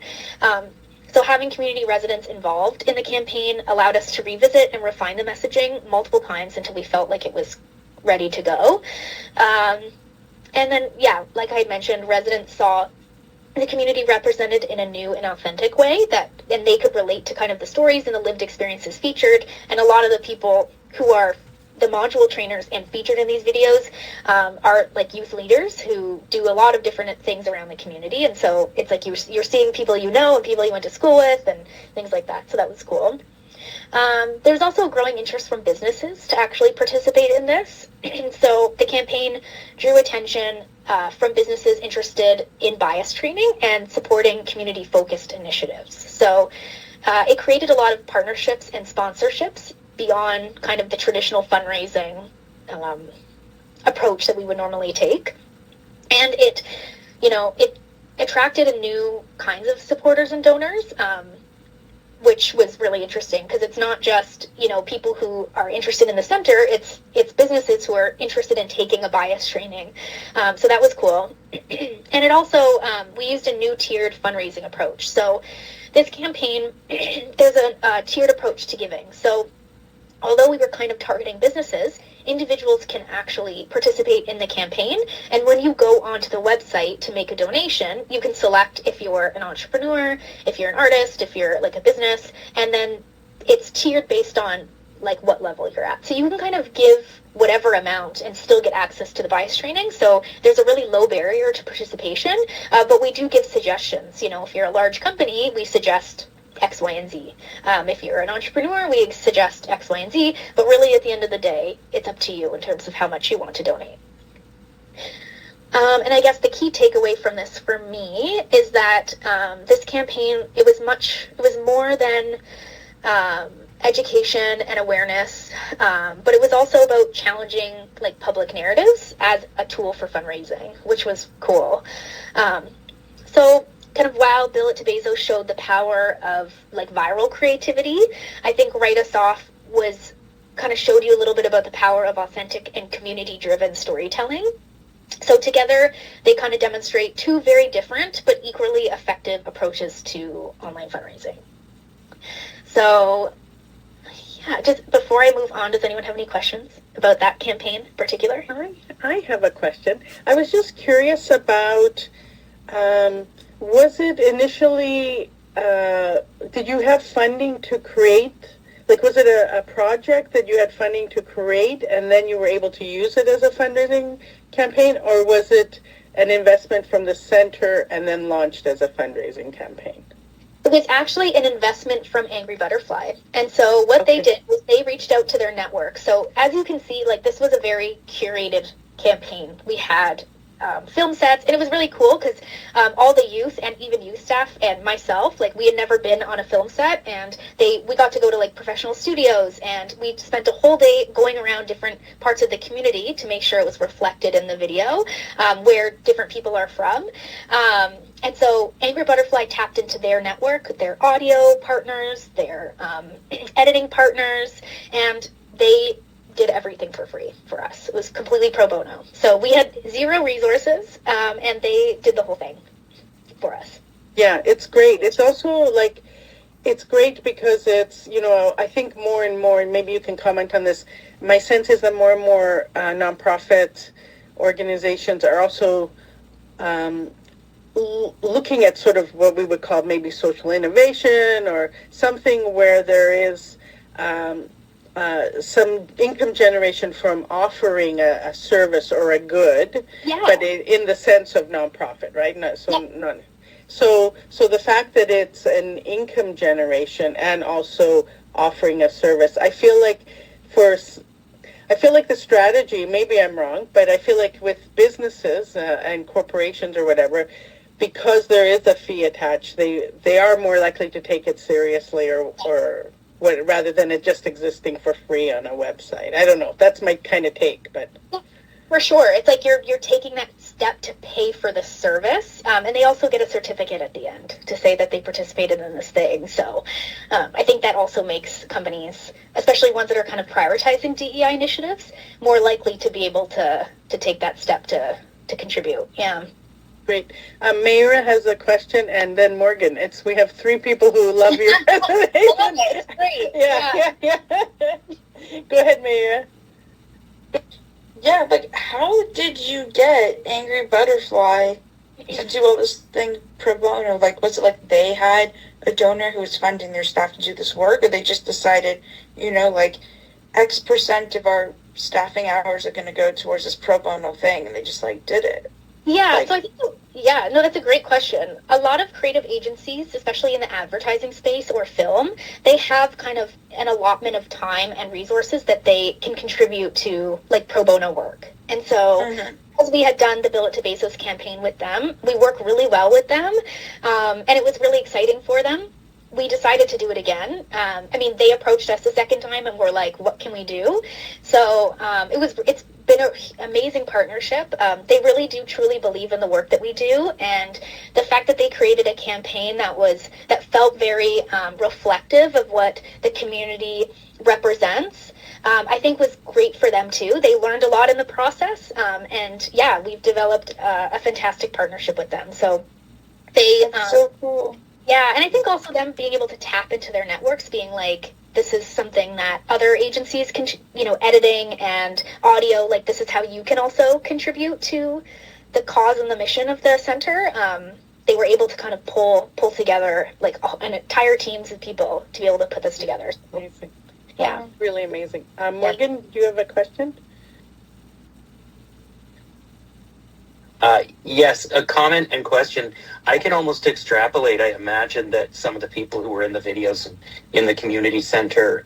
So having community residents involved in the campaign allowed us to revisit and refine the messaging multiple times until we felt like it was ready to go. And then, yeah, like I had mentioned, residents saw the community represented in a new and authentic way and they could relate to kind of the stories and the lived experiences featured. And a lot of the people who are the module trainers and featured in these videos are like youth leaders who do a lot of different things around the community. And so it's like you're seeing people you know and people you went to school with and things like that. So that was cool. There's also a growing interest from businesses to actually participate in this. So the campaign drew attention from businesses interested in bias training and supporting community-focused initiatives. So it created a lot of partnerships and sponsorships beyond kind of the traditional fundraising approach that we would normally take. And it attracted a new kinds of supporters and donors, which was really interesting because it's not just, you know, people who are interested in the center, it's businesses who are interested in taking a bias training. So that was cool. And it also, we used a new tiered fundraising approach. So this campaign, there's a tiered approach to giving. So although we were kind of targeting businesses, individuals can actually participate in the campaign. And when you go onto the website to make a donation, you can select if you're an entrepreneur, if you're an artist, if you're like a business, and then it's tiered based on like what level you're at. So you can kind of give whatever amount and still get access to the bias training. So there's a really low barrier to participation, but we do give suggestions. You know, if you're a large company, we suggest X, Y, and Z. If you're an entrepreneur, we suggest X, Y, and Z, but really at the end of the day, it's up to you in terms of how much you want to donate. And I guess the key takeaway from this for me is that this campaign, it was more than education and awareness, but it was also about challenging like public narratives as a tool for fundraising, which was cool. So kind of while Bill at Bezos showed the power of like viral creativity, I think Write Us Off was kind of showed you a little bit about the power of authentic and community-driven storytelling. So together, they kind of demonstrate two very different but equally effective approaches to online fundraising. So yeah, just before I move on, does anyone have any questions about that campaign in particular? I have a question. I was just curious about, was it initially, did you have funding to create, like was it a project that you had funding to create and then you were able to use it as a fundraising campaign, or was it an investment from the center and then launched as a fundraising campaign? It was actually an investment from Angry Butterfly. And so what they did was they reached out to their network. So as you can see, like this was a very curated campaign. We had film sets, and it was really cool because all the youth and even youth staff and myself, like we had never been on a film set, and we got to go to like professional studios, and we spent a whole day going around different parts of the community to make sure it was reflected in the video where different people are from. And so Angry Butterfly tapped into their network, their audio partners, their editing partners, and they did everything for free for us. It was completely pro bono. So we had zero resources, and they did the whole thing for us. Yeah, it's great. It's also like, it's great because it's, you know, I think more and more, and maybe you can comment on this, my sense is that more and more nonprofit organizations are also looking at sort of what we would call maybe social innovation, or something where there is some income generation from offering a service or a good, but in the sense of nonprofit, right? So the fact that it's an income generation and also offering a service, I feel like the strategy, maybe I'm wrong, but I feel like with businesses and corporations or whatever, because there is a fee attached, they are more likely to take it seriously, or what, rather than it just existing for free on a website. I don't know. That's my kind of take, but for sure, it's like you're taking that step to pay for the service, and they also get a certificate at the end to say that they participated in this thing. So I think that also makes companies, especially ones that are kind of prioritizing DEI initiatives, more likely to be able to take that step to contribute. Yeah. Great. Mayra has a question, and then Morgan. We have three people who love your presentation. It's great. Yeah. Go ahead, Mayra. Yeah, like, how did you get Angry Butterfly to do all this thing pro bono? Like, was it like they had a donor who was funding their staff to do this work, or they just decided, you know, like, X percent of our staffing hours are going to go towards this pro bono thing, and they just, like, did it? Yeah, so I think, that's a great question. A lot of creative agencies, especially in the advertising space or film, they have kind of an allotment of time and resources that they can contribute to, like, pro bono work. And so, as we had done the Bill It to Bezos campaign with them, we work really well with them, and it was really exciting for them. We decided to do it again. They approached us the second time and were like, what can we do? So it's been an amazing partnership. They really do truly believe in the work that we do. And the fact that they created a campaign that felt very reflective of what the community represents, I think was great for them too. They learned a lot in the process. We've developed a fantastic partnership with them. So That's so cool. Yeah, and I think also them being able to tap into their networks, being like, this is something that other agencies can, editing and audio, like, this is how you can also contribute to the cause and the mission of the center. They were able to kind of pull together, like, an entire teams of people to be able to put this together. Amazing. Yeah. Really amazing. Morgan, do you have a question? Yes, a comment and question. I can almost extrapolate. I imagine that some of the people who were in the videos and in the community center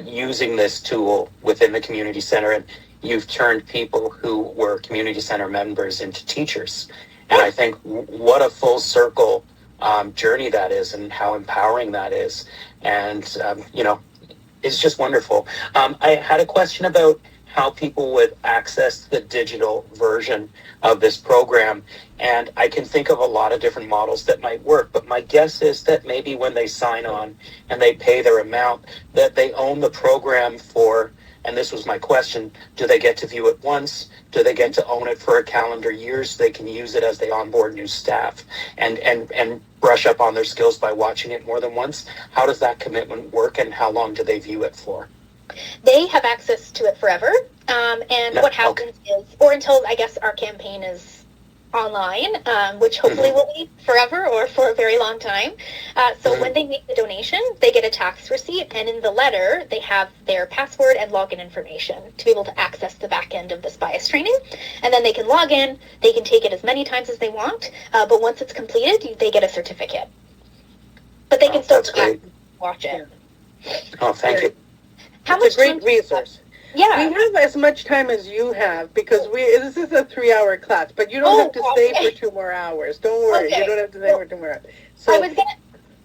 using this tool within the community center, and you've turned people who were community center members into teachers. And I think what a full circle journey that is, and how empowering that is. And, it's just wonderful. I had a question about how people would access the digital version of this program. And I can think of a lot of different models that might work, but my guess is that maybe when they sign on and they pay their amount, that they own the program for, and this was my question, do they get to view it once? Do they get to own it for a calendar year so they can use it as they onboard new staff and brush up on their skills by watching it more than once? How does that commitment work, and how long do they view it for? They have access to it forever. What happens is, or until, I guess, our campaign is online, which hopefully will be forever or for a very long time. When they make the donation, they get a tax receipt, and in the letter, they have their password and login information to be able to access the back end of this bias training. And then they can log in, they can take it as many times as they want, but once it's completed, they get a certificate. But they can still watch it. Oh, thank you. It's a great resource. Yeah. We have as much time as you have because this is a 3-hour class, but you don't have to stay for 2 more hours. Don't worry, you don't have to stay for 2 more hours. So I was gonna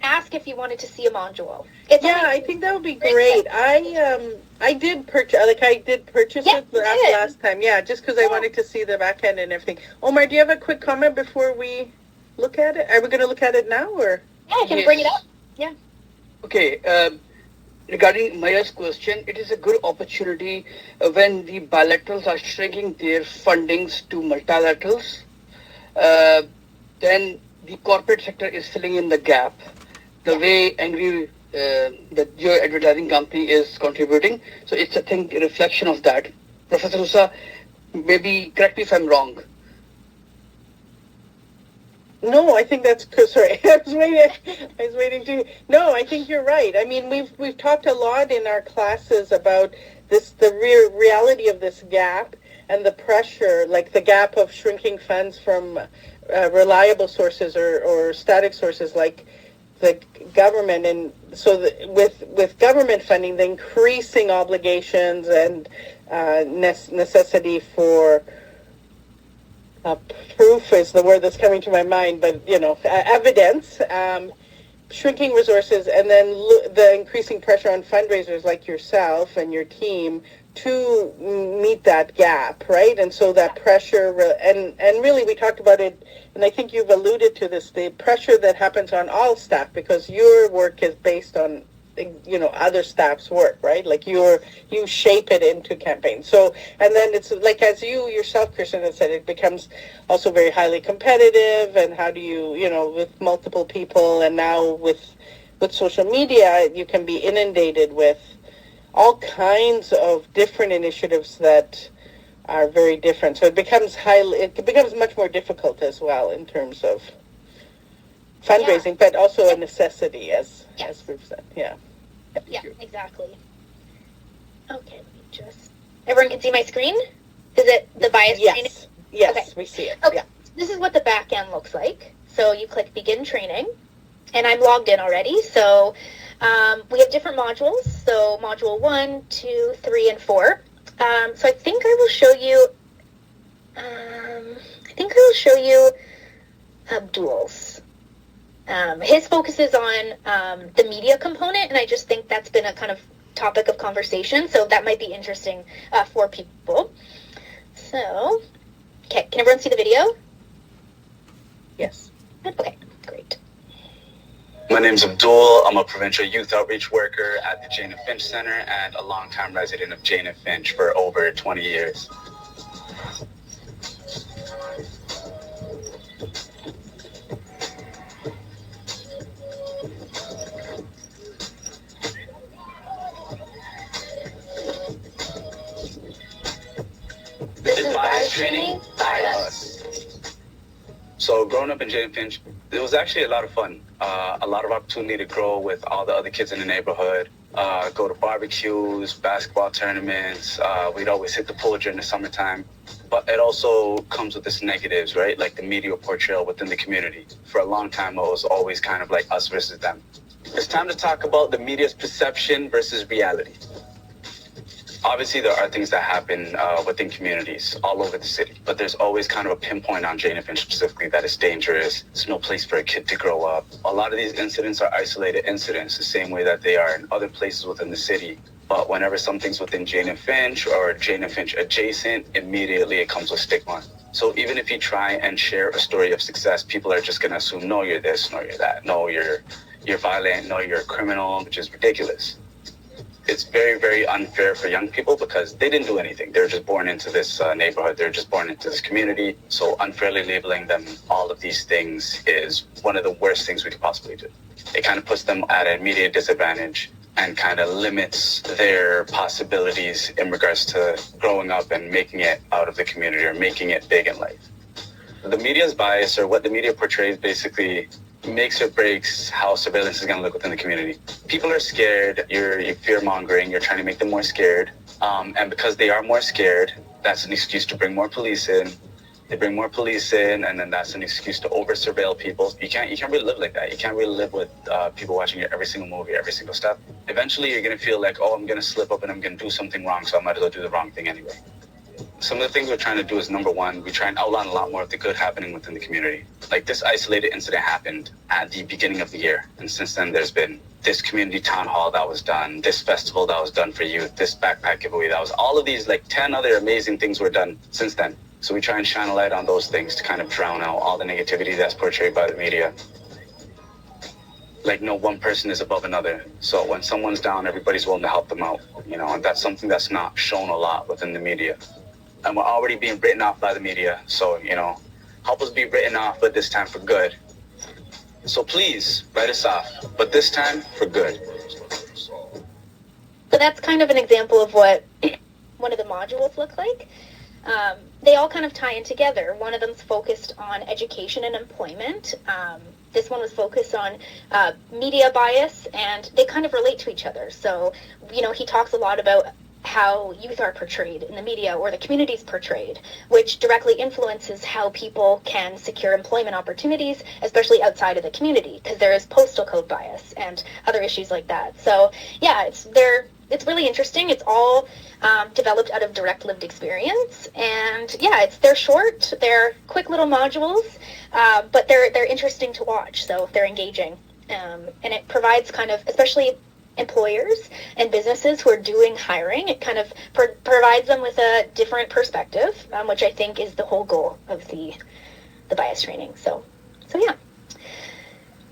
ask if you wanted to see a module. I think that would be great. I did purchase it last time. Yeah, just because I wanted to see the back end and everything. Omar, do you have a quick comment before we look at it? Are we going to look at it now, or? Yeah, I can bring it up. Yeah. Okay. Regarding Maya's question, it is a good opportunity when the bilaterals are shrinking their fundings to multilaterals. Then the corporate sector is filling in the gap. The way Angry that your advertising company is contributing. So it's a reflection of that. Professor Husa, maybe correct me if I'm wrong. No, I think that's sorry. I was waiting to. No, I think you're right. I mean, we've talked a lot in our classes about the reality of this gap and the pressure, like the gap of shrinking funds from reliable sources or static sources like the government, and so with government funding, the increasing obligations and necessity for proof is the word that's coming to my mind, but evidence, shrinking resources, and then the increasing pressure on fundraisers like yourself and your team to meet that gap, right? And so that pressure, and really we talked about it, and I think you've alluded to this, the pressure that happens on all staff, because your work is based on other staff's work, right? Like you shape it into campaigns. So, and then it's like, as you yourself, Kristen, has said, it becomes also very highly competitive. And how do you, with multiple people, and now with social media, you can be inundated with all kinds of different initiatives that are very different. So it becomes much more difficult as well in terms of fundraising, but also a necessity, as we've said. Yeah, exactly. Okay, everyone can see my screen? Is it the bias training? Yes, okay. We see it. Okay. Yeah. This is what the back end looks like. So you click begin training, and I'm logged in already. So we have different modules. So module 1, 2, 3, and 4. So I think I will show you Abdul's. His focus is on the media component, and I just think that's been a kind of topic of conversation, so that might be interesting for people. So, okay, can everyone see the video? Yes. Okay, great. My name's Abdul. I'm a provincial youth outreach worker at the Jane Finch Centre and a longtime resident of Jane Finch for over 20 years. This is bias training by us. So growing up in Jane Finch, it was actually a lot of fun. A lot of opportunity to grow with all the other kids in the neighborhood, go to barbecues, basketball tournaments. We'd always hit the pool during the summertime. But it also comes with its negatives, right? Like the media portrayal within the community. For a long time, it was always kind of like us versus them. It's time to talk about the media's perception versus reality. Obviously, there are things that happen within communities all over the city, but there's always kind of a pinpoint on Jane Finch specifically that is dangerous. It's no place for a kid to grow up. A lot of these incidents are isolated incidents, the same way that they are in other places within the city. But whenever something's within Jane Finch or Jane Finch adjacent, immediately it comes with stigma. So even if you try and share a story of success, people are just going to assume, no, you're this, no, you're that, no, you're violent, no, you're a criminal, which is ridiculous. It's very, very unfair for young people because they didn't do anything. They're just born into this neighborhood. They're just born into this community. So unfairly labeling them all of these things is one of the worst things we could possibly do. It kind of puts them at an immediate disadvantage and kind of limits their possibilities in regards to growing up and making it out of the community or making it big in life. The media's bias, or what the media portrays, basically makes or breaks how surveillance is going to look within the community. People are scared, you're fear-mongering, you're trying to make them more scared. And because they are more scared, that's an excuse to bring more police in. They bring more police in, and then that's an excuse to over-surveil people. You can't really live like that. You can't really live with people watching your every single movie, every single step. Eventually, you're going to feel like, oh, I'm going to slip up and I'm going to do something wrong, so I might as well do the wrong thing anyway. Some of the things we're trying to do is, number one, we try and outline a lot more of the good happening within the community. Like this isolated incident happened at the beginning of the year, and since then there's been this community town hall that was done, this festival that was done for youth, this backpack giveaway that was, all of these like 10 other amazing things were done since then. So we try and shine a light on those things to kind of drown out all the negativity that's portrayed by the media. Like no one person is above another. So when someone's down, everybody's willing to help them out, you know, and that's something that's not shown a lot within the media. And we're already being written off by the media. So, you know, help us be written off, but this time for good. So please write us off, but this time for good. So that's kind of an example of what one of the modules look like. They all kind of tie in together. One of them's focused on education and employment. This one was focused on media bias, and they kind of relate to each other. So, you know, he talks a lot about how youth are portrayed in the media or the community's portrayed, which directly influences how people can secure employment opportunities, especially outside of the community, because there is postal code bias and other issues like that. So, yeah, it's really interesting. It's all developed out of direct lived experience, and yeah, they're short, they're quick little modules, but they're interesting to watch. So they're engaging, and it provides kind of, especially employers and businesses who are doing hiring, it kind of provides them with a different perspective, which I think is the whole goal of the bias training. So yeah.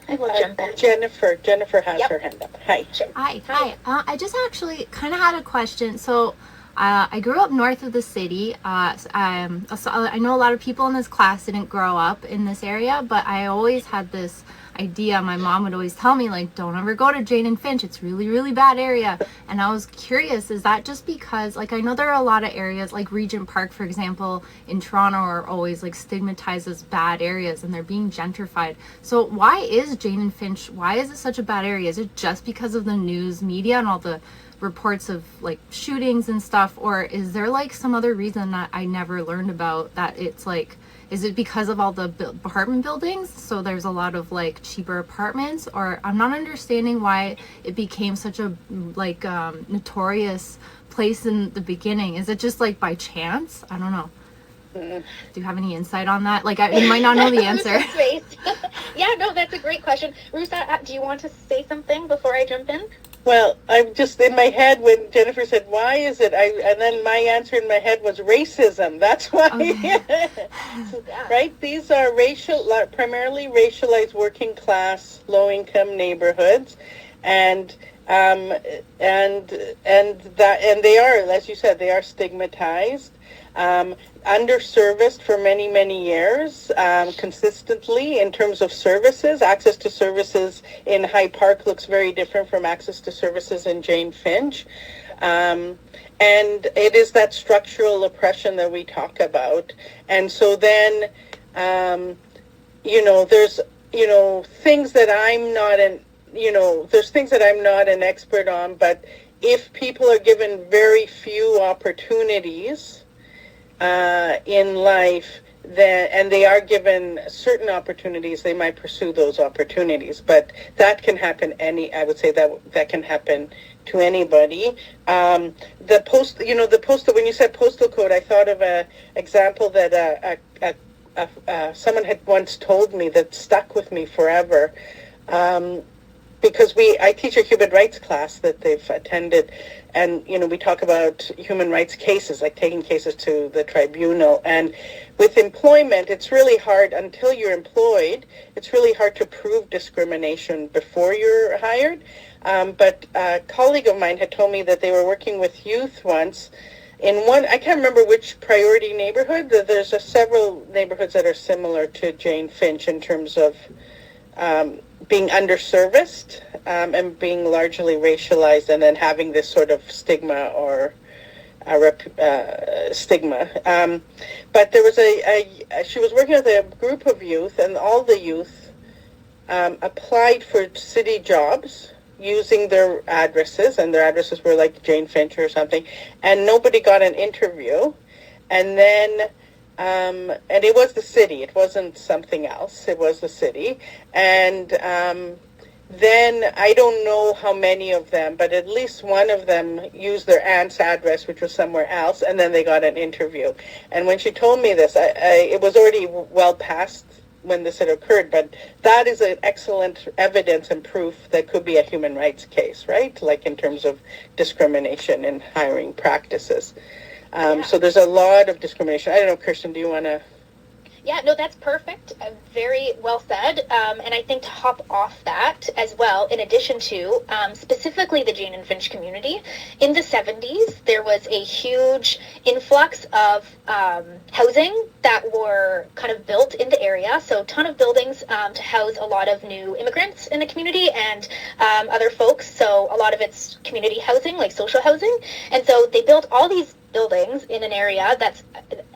I will jump back. Jennifer has her hand up. Hi. Hi. I just actually kind of had a question. So I grew up north of the city. So I know a lot of people in this class didn't grow up in this area, but I always had this idea. My mom would always tell me, like, don't ever go to Jane and Finch. It's really, really bad area. And I was curious, is that just because, like, I know there are a lot of areas, like Regent Park, for example, in Toronto, are always, like, stigmatized as bad areas, and they're being gentrified. So why is Jane and Finch, why is it such a bad area? Is it just because of the news media and all the reports of, like, shootings and stuff? Or is there, like, some other reason that I never learned about, that it's, like, is it because of all the apartment buildings? So there's a lot of like cheaper apartments, or I'm not understanding why it became such a like notorious place in the beginning. Is it just like by chance? I don't know. Do you have any insight on that? Like, you might not know the answer. Yeah, no, that's a great question. Rusa, do you want to say something before I jump in? Well, I'm just in my head when Jennifer said, why is it? And then my answer in my head was racism. That's why. Okay. Right? These are primarily racialized working class, low income neighborhoods. And they are, as you said, they are stigmatized. Underserviced for many, many years, consistently in terms of services. Access to services in Hyde Park looks very different from access to services in Jane Finch. And it is that structural oppression that we talk about. And so then, there's, things that I'm not there's things that I'm not an expert on, but if people are given very few opportunities in life, and they are given certain opportunities, they might pursue those opportunities. But that can happen I would say that can happen to anybody. When you said postal code, I thought of an example that someone had once told me that stuck with me forever. Because I teach a human rights class that they've attended, and we talk about human rights cases, like taking cases to the tribunal. And with employment, it's really hard until you're employed. It's really hard to prove discrimination before you're hired. But a colleague of mine had told me that they were working with youth once in one, I can't remember which priority neighborhood. There's several neighborhoods that are similar to Jane Finch in terms of being underserviced and being largely racialized, and then having this sort of stigma or stigma. But there was she was working with a group of youth, and all the youth applied for city jobs using their addresses, and their addresses were like Jane Finch or something, and nobody got an interview. And then and it was the city. It wasn't something else. It was the city. And then I don't know how many of them, but at least one of them used their aunt's address, which was somewhere else, and then they got an interview. And when she told me this, it was already well past when this had occurred, but that is an excellent evidence and proof that could be a human rights case, right? Like in terms of discrimination in hiring practices. So there's a lot of discrimination. I don't know, Kirsten, do you want to? Yeah, no, that's perfect. Very well said. And I think to hop off that as well, in addition to specifically the Jane and Finch community, in the 70s, there was a huge influx of housing that were kind of built in the area. So a ton of buildings to house a lot of new immigrants in the community and other folks. So a lot of it's community housing, like social housing. And so they built all these buildings in an area that's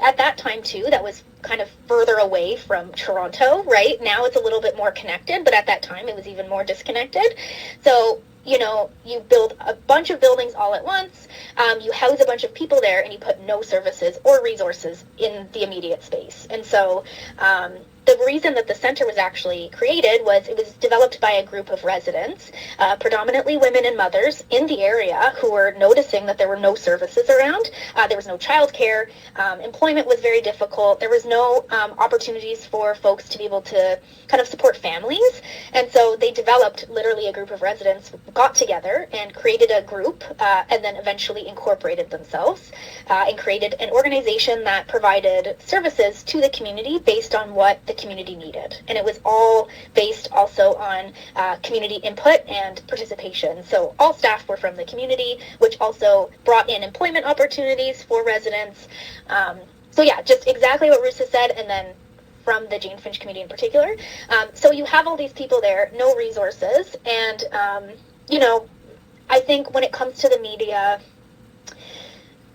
at that time too that was kind of further away from Toronto, right? Now it's a little bit more connected, but at that time it was even more disconnected. So, you know, you build a bunch of buildings all at once, you house a bunch of people there, and you put no services or resources in the immediate space. And so the reason that the center was actually created was it was developed by a group of residents, predominantly women and mothers in the area who were noticing that there were no services around. There was no childcare. Employment was very difficult. There was no opportunities for folks to be able to kind of support families. And so they developed literally a group of residents got together and created a group and then eventually incorporated themselves and created an organization that provided services to the community based on what the community needed. And it was all based also on community input and participation. So all staff were from the community, which also brought in employment opportunities for residents. So yeah, just exactly what Rusa said, and then from the Jane Finch community in particular. So you have all these people there, no resources, and you know, I think when it comes to the media,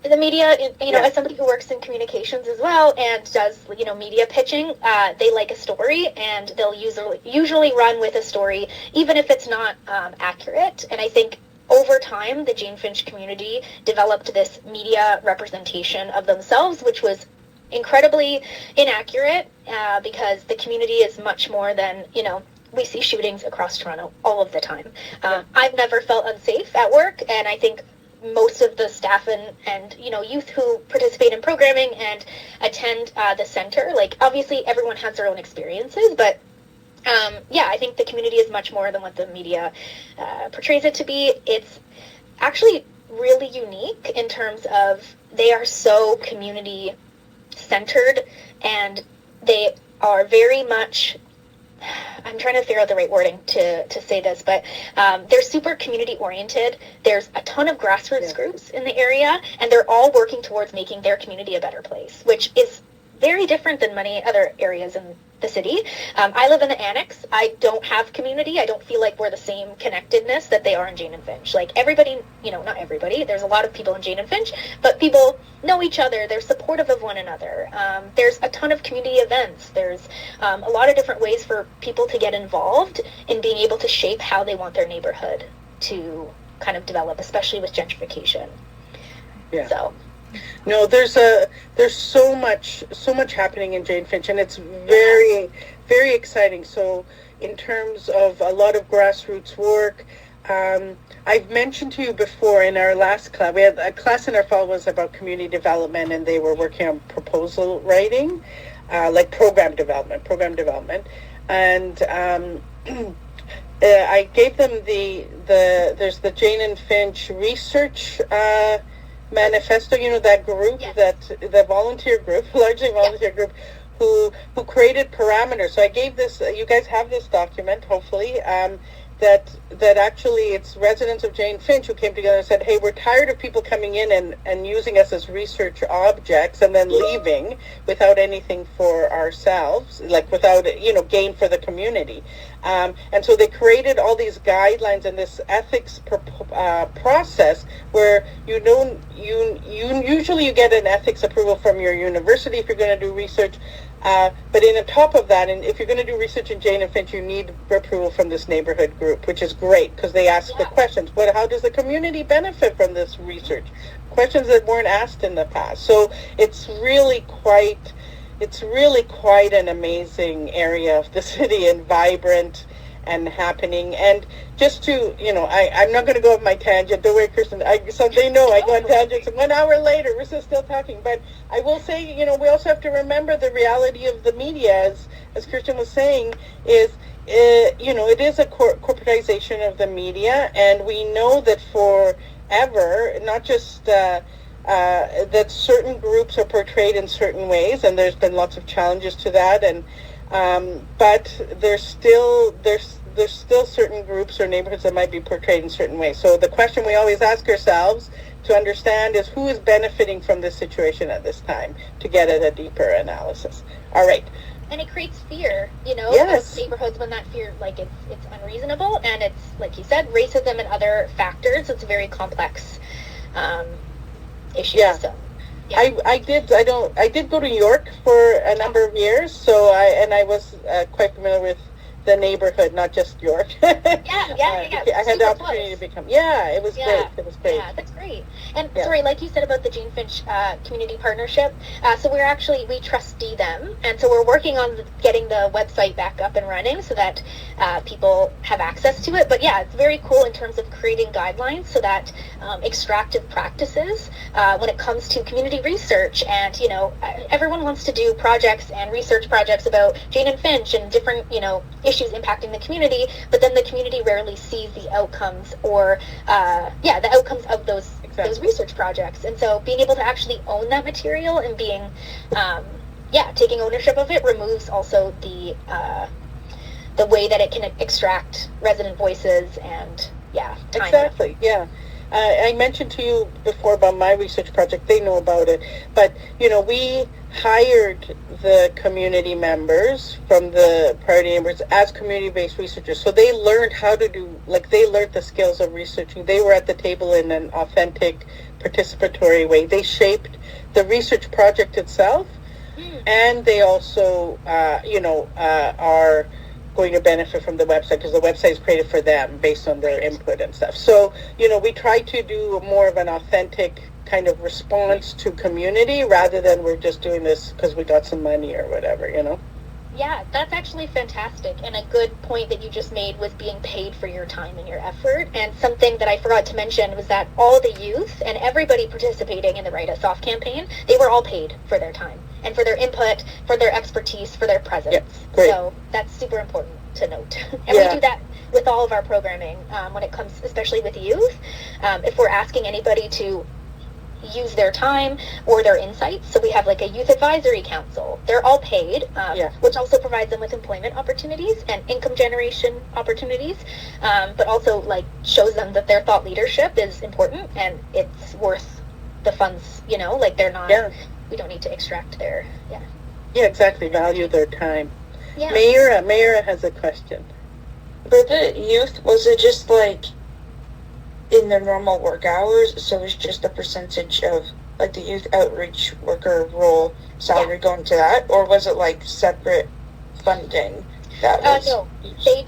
you know, as somebody who works in communications as well and does, you know, media pitching, they like a story, and they'll usually run with a story, even if it's not accurate. And I think over time, the Jane Finch community developed this media representation of themselves, which was incredibly inaccurate because the community is much more than, you know, we see shootings across Toronto all of the time. I've never felt unsafe at work, and I think most of the staff and you know, youth who participate in programming and attend the center, like obviously everyone has their own experiences, but yeah, I think the community is much more than what the media portrays it to be. It's actually really unique in terms of they are so community centered, and they are very much, I'm trying to figure out the right wording to say this, but they're super community oriented. There's a ton of grassroots groups in the area, and they're all working towards making their community a better place, which is very different than many other areas in the city. I live in the annex. I don't have community. I don't feel like we're the same connectedness that they are in Jane and Finch. Like everybody, you know, not everybody, there's a lot of people in Jane and Finch, but people know each other. They're supportive of one another. There's a ton of community events. There's a lot of different ways for people to get involved in being able to shape how they want their neighborhood to kind of develop, especially with gentrification. Yeah. So. No, there's so much happening in Jane Finch, and it's very, very exciting. So in terms of a lot of grassroots work, I've mentioned to you before in our last class, we had a class in our fall was about community development, and they were working on proposal writing, like program development, and I gave them there's the Jane and Finch research manifesto, you know, that group, the volunteer group, largely volunteer group, who created parameters. So I gave this, you guys have this document, hopefully, that actually it's residents of Jane Finch who came together and said, hey, we're tired of people coming in and using us as research objects and then leaving without anything for ourselves, like without, you know, gain for the community. And so they created all these guidelines and this ethics process where you usually you get an ethics approval from your university if you're going to do research. But on top of that, and if you're going to do research in Jane and Finch, you need approval from this neighborhood group, which is great because they ask the questions. How does the community benefit from this research? Questions that weren't asked in the past. So it's really quite it's really quite an amazing area of the city and vibrant and happening. And just to, I'm not going to go off my tangent. Don't worry, Kirsten. So they know I go on tangents. And 1 hour later, we're still talking. But I will say, we also have to remember the reality of the media, as Kirsten was saying, is, it is a corporatization of the media. And we know that forever, not just that certain groups are portrayed in certain ways, and there's been lots of challenges to that. And but there's still certain groups or neighborhoods that might be portrayed in certain ways. So the question we always ask ourselves to understand is who is benefiting from this situation at this time, to get at a deeper analysis. All right. And it creates fear, Yes. of neighborhoods when that fear, it's unreasonable, and it's, like you said, racism and other factors. It's a very complex issue. Yeah. So. Yeah. I did go to York for a number of years, so I was quite familiar with the neighborhood, not just York. Yeah. I had the opportunity to become. Yeah, it was great. It was great. Yeah, that's great. And sorry, like you said about the Jane Finch Community Partnership, so we trustee them, and so we're working on getting the website back up and running so that people have access to it. But yeah, it's very cool in terms of creating guidelines so that extractive practices, when it comes to community research, and everyone wants to do projects and research projects about Jane and Finch and different issues impacting the community, but then the community rarely sees the outcomes or the outcomes of those research projects. And so being able to actually own that material and being taking ownership of it removes also the way that it can extract resident voices and time. Exactly. Yeah. I mentioned to you before about my research project. They know about it. But, we hired the community members from the priority neighborhoods as community-based researchers. So they learned how to they learned the skills of researching. They were at the table in an authentic, participatory way. They shaped the research project itself. And they also, are going to benefit from the website because the website is created for them based on their input and stuff. So, we try to do more of an authentic kind of response to community rather than we're just doing this because we got some money or whatever, Yeah, that's actually fantastic, and a good point that you just made was being paid for your time and your effort. And something that I forgot to mention was that all the youth and everybody participating in the Write Us Off campaign, they were all paid for their time and for their input, for their expertise, for their presence. Yep, great. So that's super important to note. And we do that with all of our programming when it comes, especially with youth. If we're asking anybody to use their time or their insights. So we have a youth advisory council. They're all paid, which also provides them with employment opportunities and income generation opportunities, but also shows them that their thought leadership is important and it's worth the funds, they're not, we don't need to extract their, Yeah, exactly. Value their time. Yeah. Mayra has a question. For the youth, was it just in their normal work hours, so it's just a percentage of the youth outreach worker role salary going to that, or was it separate funding that was no, they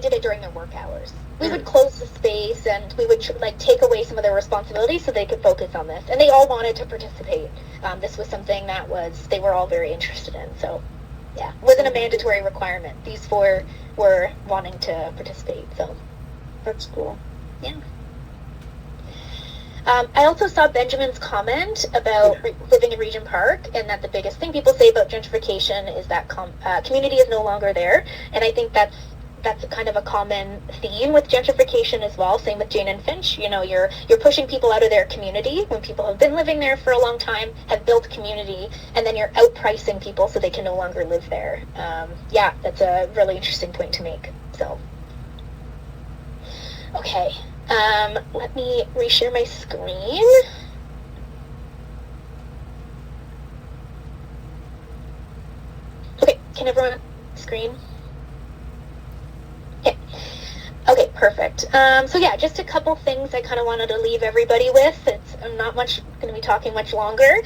did it during their work hours. We would close the space and we would take away some of their responsibilities so they could focus on this, and they all wanted to participate. This was something that they were all very interested in, so it wasn't a mandatory requirement. These four were wanting to participate, so that's cool. Yeah. I also saw Benjamin's comment about living in Regent Park, and that the biggest thing people say about gentrification is that community is no longer there. And I think that's kind of a common theme with gentrification as well. Same with Jane and Finch. You're pushing people out of their community when people have been living there for a long time, have built community, and then you're outpricing people so they can no longer live there. That's a really interesting point to make. So, okay. Let me reshare my screen. Okay, can everyone screen? Okay, perfect. Just a couple things I kind of wanted to leave everybody with. I'm not going to be talking much longer.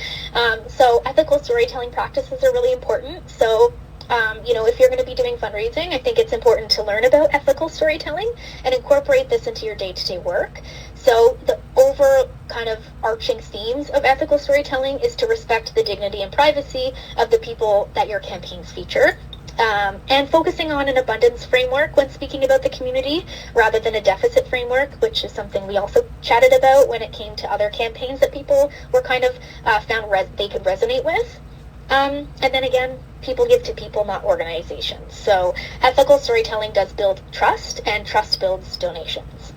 So ethical storytelling practices are really important. So If you're going to be doing fundraising, I think it's important to learn about ethical storytelling and incorporate this into your day-to-day work. So the over kind of arching themes of ethical storytelling is to respect the dignity and privacy of the people that your campaigns feature. And focusing on an abundance framework when speaking about the community rather than a deficit framework, which is something we also chatted about when it came to other campaigns that people were kind of found they could resonate with. And then again, people give to people, not organizations. So ethical storytelling does build trust, and trust builds donations.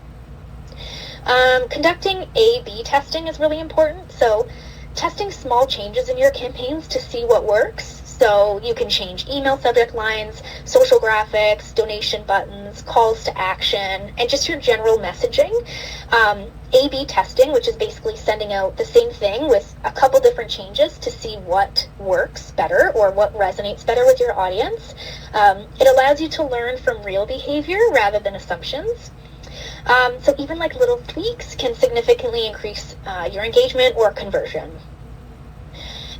Conducting A/B testing is really important. So testing small changes in your campaigns to see what works. So you can change email subject lines, social graphics, donation buttons, calls to action, and just your general messaging. A/B testing, which is basically sending out the same thing with a couple different changes to see what works better or what resonates better with your audience. It allows you to learn from real behavior rather than assumptions. So even like little tweaks can significantly increase your engagement or conversion.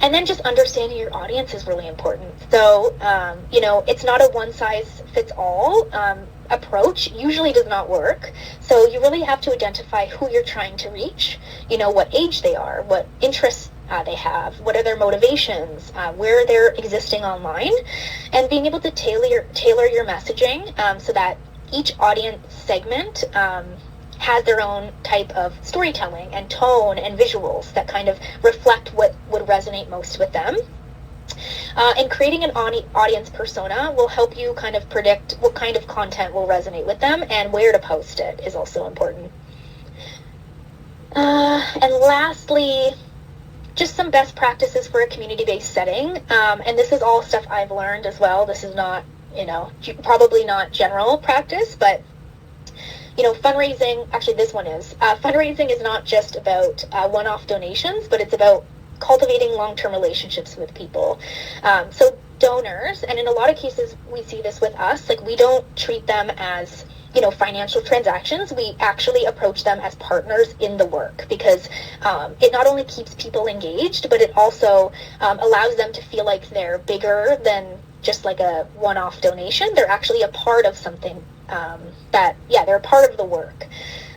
And then just understanding your audience is really important. So, it's not a one-size-fits-all approach. Usually does not work. So you really have to identify who you're trying to reach, what age they are, what interests they have, what are their motivations, where they're existing online, and being able to tailor your messaging so that each audience segment has their own type of storytelling and tone and visuals that kind of reflect what would resonate most with them. And creating an audience persona will help you kind of predict what kind of content will resonate with them, and where to post it is also important. And lastly, just some best practices for a community-based setting. And this is all stuff I've learned as well. This is not, probably not general practice, but fundraising, actually this one is, fundraising is not just about one-off donations, but it's about cultivating long-term relationships with people. So donors, and in a lot of cases we see this with us, like we don't treat them as, financial transactions. We actually approach them as partners in the work, because it not only keeps people engaged, but it also allows them to feel like they're bigger than just like a one-off donation. They're actually a part of something they're a part of the work.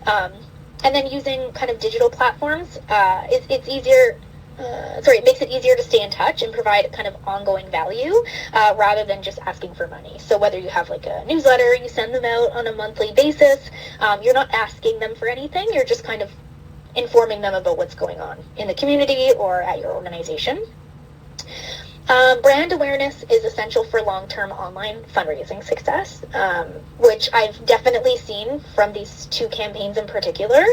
And then using kind of digital platforms, it's easier, it makes it easier to stay in touch and provide kind of ongoing value rather than just asking for money. So whether you have like a newsletter, you send them out on a monthly basis, you're not asking them for anything, you're just kind of informing them about what's going on in the community or at your organization. Brand awareness is essential for long-term online fundraising success, which I've definitely seen from these two campaigns in particular.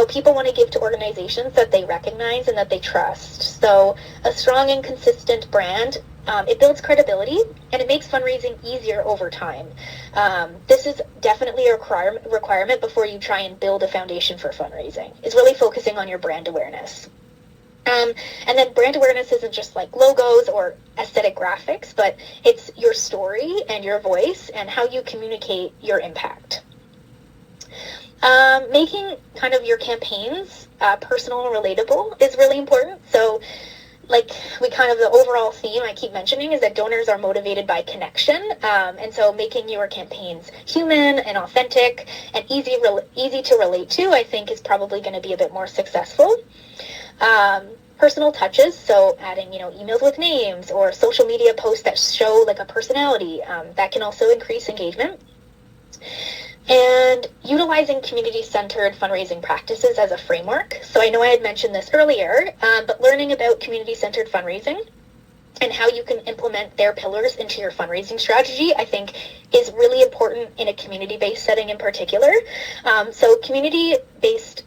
People want to give to organizations that they recognize and that they trust. So a strong and consistent brand, it builds credibility, and it makes fundraising easier over time. This is definitely a requirement before you try and build a foundation for fundraising, is really focusing on your brand awareness. And then brand awareness isn't just like logos or aesthetic graphics, but it's your story and your voice and how you communicate your impact. Making kind of your campaigns personal and relatable is really important. So the overall theme I keep mentioning is that donors are motivated by connection. And so making your campaigns human and authentic and easy to relate to, I think, is probably going to be a bit more successful. Personal touches, so adding, emails with names or social media posts that show like a personality, that can also increase engagement. And utilizing community-centered fundraising practices as a framework. So I know I had mentioned this earlier, but learning about community-centered fundraising and how you can implement their pillars into your fundraising strategy, I think, is really important in a community-based setting in particular. So community-centered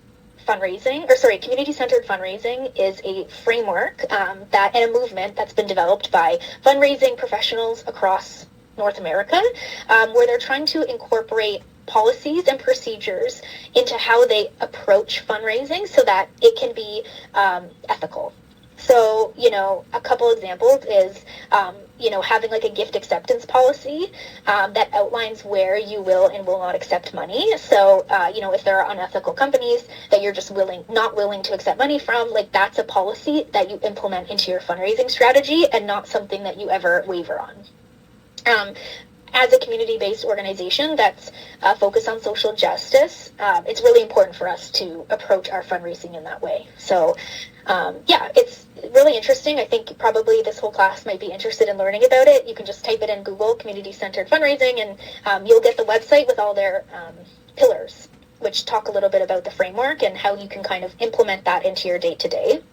fundraising is a framework and a movement that's been developed by fundraising professionals across North America, where they're trying to incorporate policies and procedures into how they approach fundraising so that it can be ethical. So, a couple examples is having like a gift acceptance policy that outlines where you will and will not accept money. So, if there are unethical companies that you're just not willing to accept money from, like that's a policy that you implement into your fundraising strategy and not something that you ever waver on. As a community-based organization that's focused on social justice, it's really important for us to approach our fundraising in that way. So, it's really interesting. I think probably this whole class might be interested in learning about it. You can just type it in Google, community-centered fundraising, and you'll get the website with all their pillars, which talk a little bit about the framework and how you can kind of implement that into your day-to-day.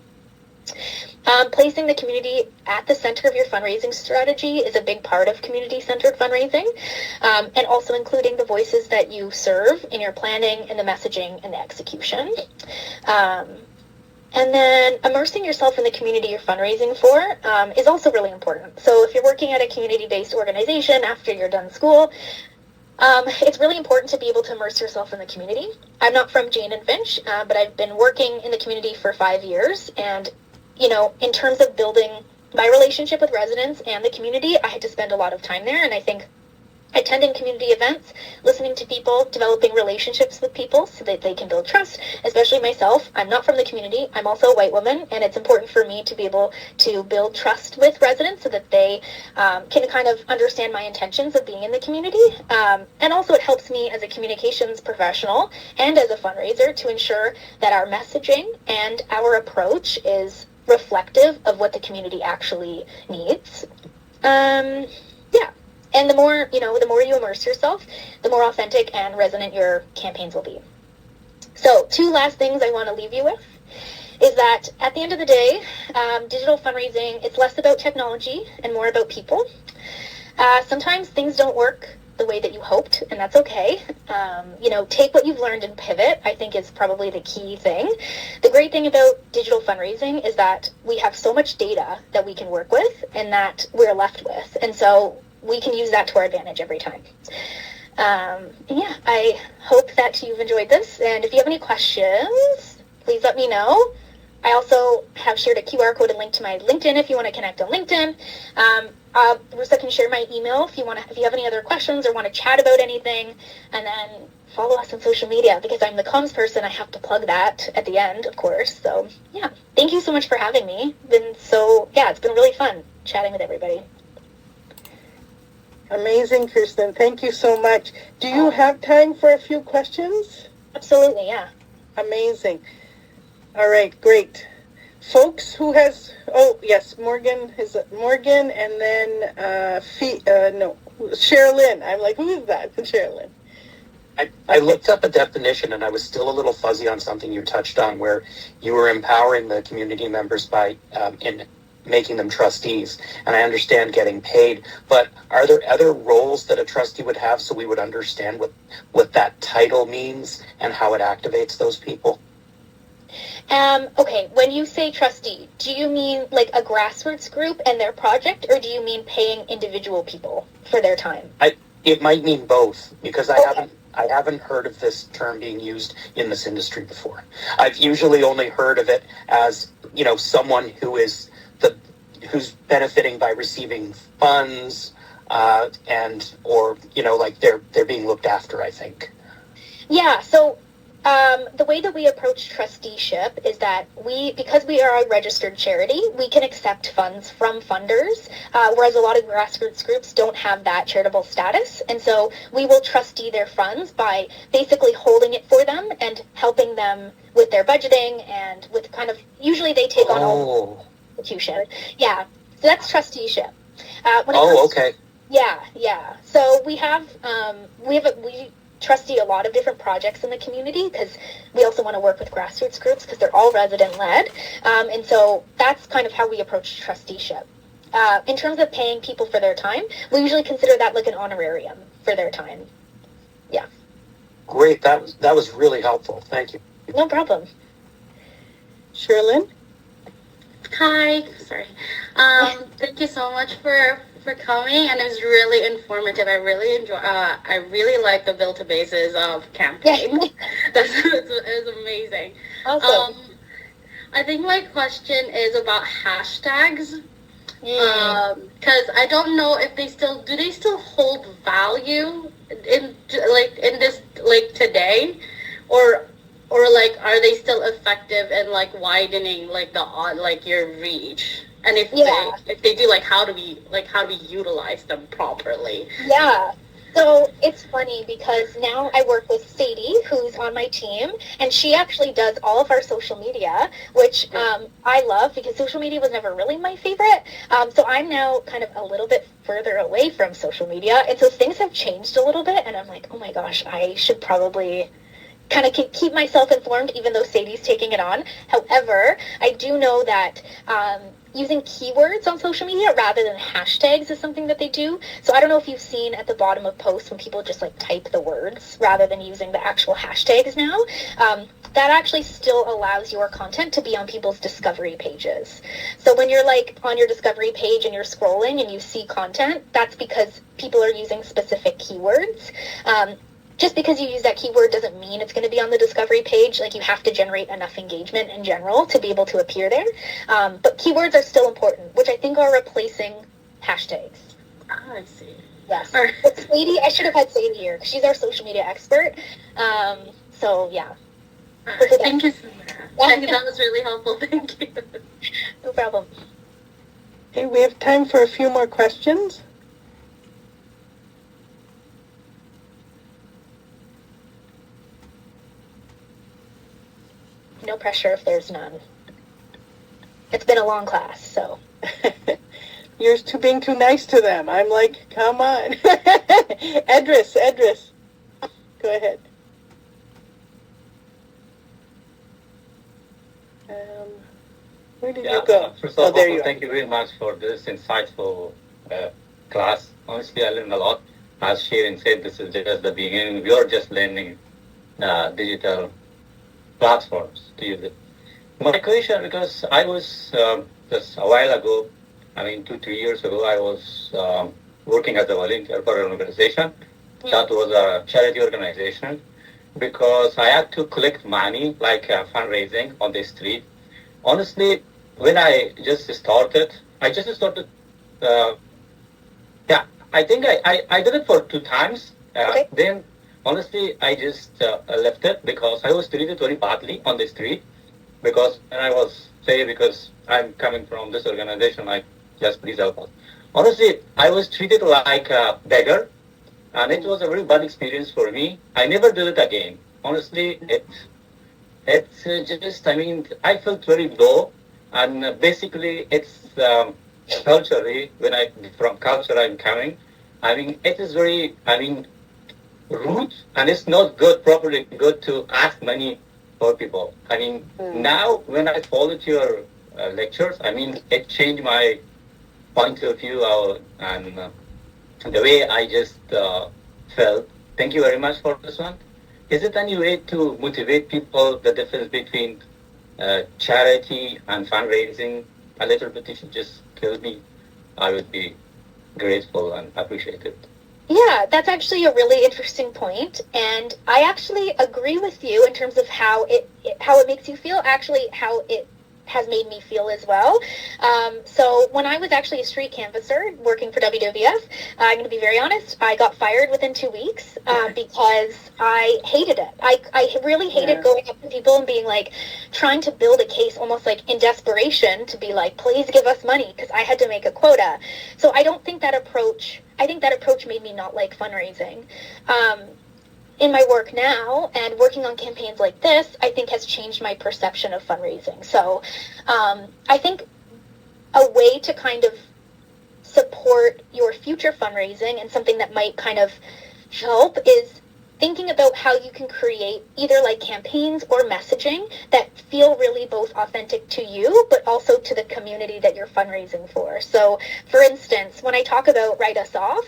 Placing the community at the center of your fundraising strategy is a big part of community-centered fundraising, and also including the voices that you serve in your planning and the messaging and the execution. And then immersing yourself in the community you're fundraising for is also really important. So if you're working at a community-based organization after you're done school, it's really important to be able to immerse yourself in the community. I'm not from Jane Finch, but I've been working in the community for 5 years, and in terms of building my relationship with residents and the community, I had to spend a lot of time there. And I think attending community events, listening to people, developing relationships with people so that they can build trust, especially myself. I'm not from the community. I'm also a white woman, and it's important for me to be able to build trust with residents so that they can kind of understand my intentions of being in the community. And also it helps me as a communications professional and as a fundraiser to ensure that our messaging and our approach is reflective of what the community actually needs. And the more you immerse yourself, the more authentic and resonant your campaigns will be. So 2 last things I want to leave you with is that at the end of the day, digital fundraising, it's less about technology and more about people. Sometimes things don't work the way that you hoped, and that's okay. Take what you've learned and pivot, I think is probably the key thing. The great thing about digital fundraising is that we have so much data that we can work with and that we're left with. And so we can use that to our advantage every time. I hope that you've enjoyed this. And if you have any questions, please let me know. I also have shared a QR code and link to my LinkedIn if you want to connect on LinkedIn. Risa can share my email if you have any other questions or want to chat about anything. And then follow us on social media because I'm the comms person. I have to plug that at the end, of course. So thank you so much for having me. It's been really fun chatting with everybody. Amazing, Kirsten. Thank you so much. Do you have time for a few questions? Absolutely, yeah. Amazing. All right, great. Folks, who has... Oh, yes, Morgan, and then Sherilyn. I'm like, who is that? Sherilyn. I looked up a definition and I was still a little fuzzy on something you touched on where you were empowering the community members by in making them trustees. And I understand getting paid, but are there other roles that a trustee would have so we would understand what that title means and how it activates those people? Okay, when you say trustee, do you mean like a grassroots group and their project, or do you mean paying individual people for their time? It might mean both, because I haven't heard of this term being used in this industry before. I've usually only heard of it as, someone who's benefiting by receiving funds, or they're being looked after, I think. Yeah, so the way that we approach trusteeship is that because we are a registered charity, we can accept funds from funders, whereas a lot of grassroots groups don't have that charitable status. And so we will trustee their funds by basically holding it for them and helping them with their budgeting and with usually they take on all the execution. Yeah, so that's trusteeship. Okay. Yeah. So we trustee a lot of different projects in the community because we also want to work with grassroots groups because they're all resident-led. And so that's kind of how we approach trusteeship. In terms of paying people for their time, we usually consider that like an honorarium for their time. Yeah. Great. That was really helpful. Thank you. No problem. Sherilyn? Hi. Sorry. Thank you so much for coming, and it was really informative. I really enjoy. I really like the Build to Bases campaign. It was amazing. Awesome. I think my question is about hashtags. Because I don't know if they still hold value in this today, or like are they still effective in like widening like your reach? And if they do, like how do we utilize them properly? Yeah. So it's funny because now I work with Sadie, who's on my team, and she actually does all of our social media, which I love because social media was never really my favorite. So I'm now kind of a little bit further away from social media, and so things have changed a little bit, and I'm like, oh my gosh, I should probably kind of keep myself informed, even though Sadie's taking it on. However, I do know that using keywords on social media rather than hashtags is something that they do. So I don't know if you've seen at the bottom of posts when people just like type the words rather than using the actual hashtags now. That actually still allows your content to be on people's discovery pages. So when you're like on your discovery page and you're scrolling and you see content, that's because people are using specific keywords. Just because you use that keyword doesn't mean it's going to be on the discovery page. Like, you have to generate enough engagement in general to be able to appear there. But keywords are still important, which I think are replacing hashtags. I see. Yes. But Sadie, I should have had Sadie here because she's our social media expert. So, yeah. Thank you so much. That was really helpful. Thank you. No problem. Okay, we have time for a few more questions. No pressure if there's none. It's been a long class, so. You're being too nice to them. I'm like, come on. Edris. Go ahead. Where did you go? First of all, thank you very much for this insightful class. Honestly, I learned a lot. As Sharon said, this is just the beginning. We are just learning digital platforms to use it. My question, because I was just a while ago, 2-3 years ago, I was working as a volunteer for an organization. That was a charity organization, because I had to collect money, like fundraising on the street. Honestly, when I just started, I think I did it for 2 times. Then honestly, I just left it because I was treated very badly on the street. Because I'm coming from this organization, like, just please help us. Honestly, I was treated like a beggar, and it was a very bad experience for me. I never did it again. Honestly, I felt very low, and basically, it's culturally, from culture I'm coming, it is very, rude, and it's not properly good to ask money for people. Now when I followed your lectures, it changed my point of view and the way I just felt. Thank you very much for this one. Is it any way to motivate people, the difference between charity and fundraising a little bit? If you just tell me, I would be grateful and appreciate it. Yeah, that's actually a really interesting point, and I actually agree with you in terms of how it makes you feel, actually how it has made me feel as well. So when I was actually a street canvasser working for WWF, I'm going to be very honest, I got fired within 2 weeks because I hated it. I really hated going up to people and being like, trying to build a case almost like in desperation to be like, please give us money, because I had to make a quota. So I think that approach made me not like fundraising. In my work now and working on campaigns like this, I think has changed my perception of fundraising. So I think a way to kind of support your future fundraising and something that might kind of help is thinking about how you can create either like campaigns or messaging that feel really both authentic to you, but also to the community that you're fundraising for. So for instance, when I talk about Write Us Off,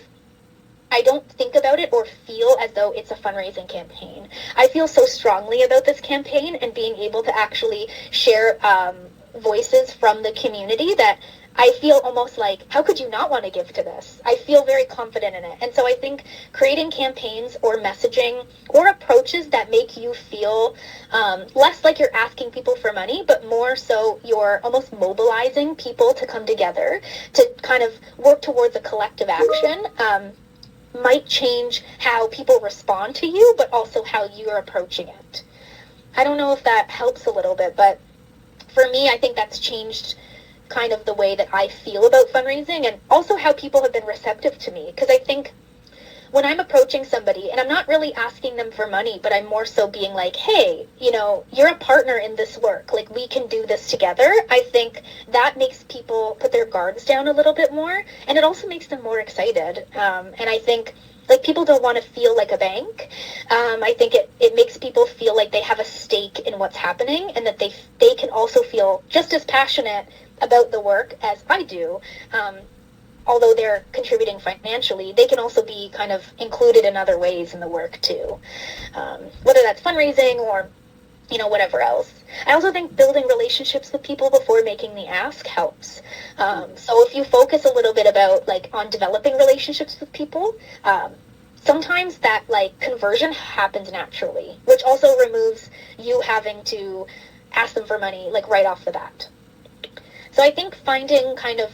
I don't think about it or feel as though it's a fundraising campaign. I feel so strongly about this campaign and being able to actually share voices from the community that I feel almost like, how could you not want to give to this? I feel very confident in it. And so I think creating campaigns or messaging or approaches that make you feel less like you're asking people for money, but more so you're almost mobilizing people to come together to kind of work towards a collective action might change how people respond to you, but also how you're approaching it. I don't know if that helps a little bit, but for me, I think that's changed kind of the way that I feel about fundraising and also how people have been receptive to me. Because I think when I'm approaching somebody and I'm not really asking them for money, but I'm more so being like, hey, you know, you're a partner in this work. Like, we can do this together. I think that makes people put their guards down a little bit more. And it also makes them more excited. And I think, like, people don't want to feel like a bank. I think it makes people feel like they have a stake in what's happening and that they can also feel just as passionate about the work as I do. Although they're contributing financially, they can also be kind of included in other ways in the work too. Whether that's fundraising or, you know, whatever else. I also think building relationships with people before making the ask helps. So if you focus a little bit about like on developing relationships with people, sometimes that like conversion happens naturally, which also removes you having to ask them for money like right off the bat. So I think finding kind of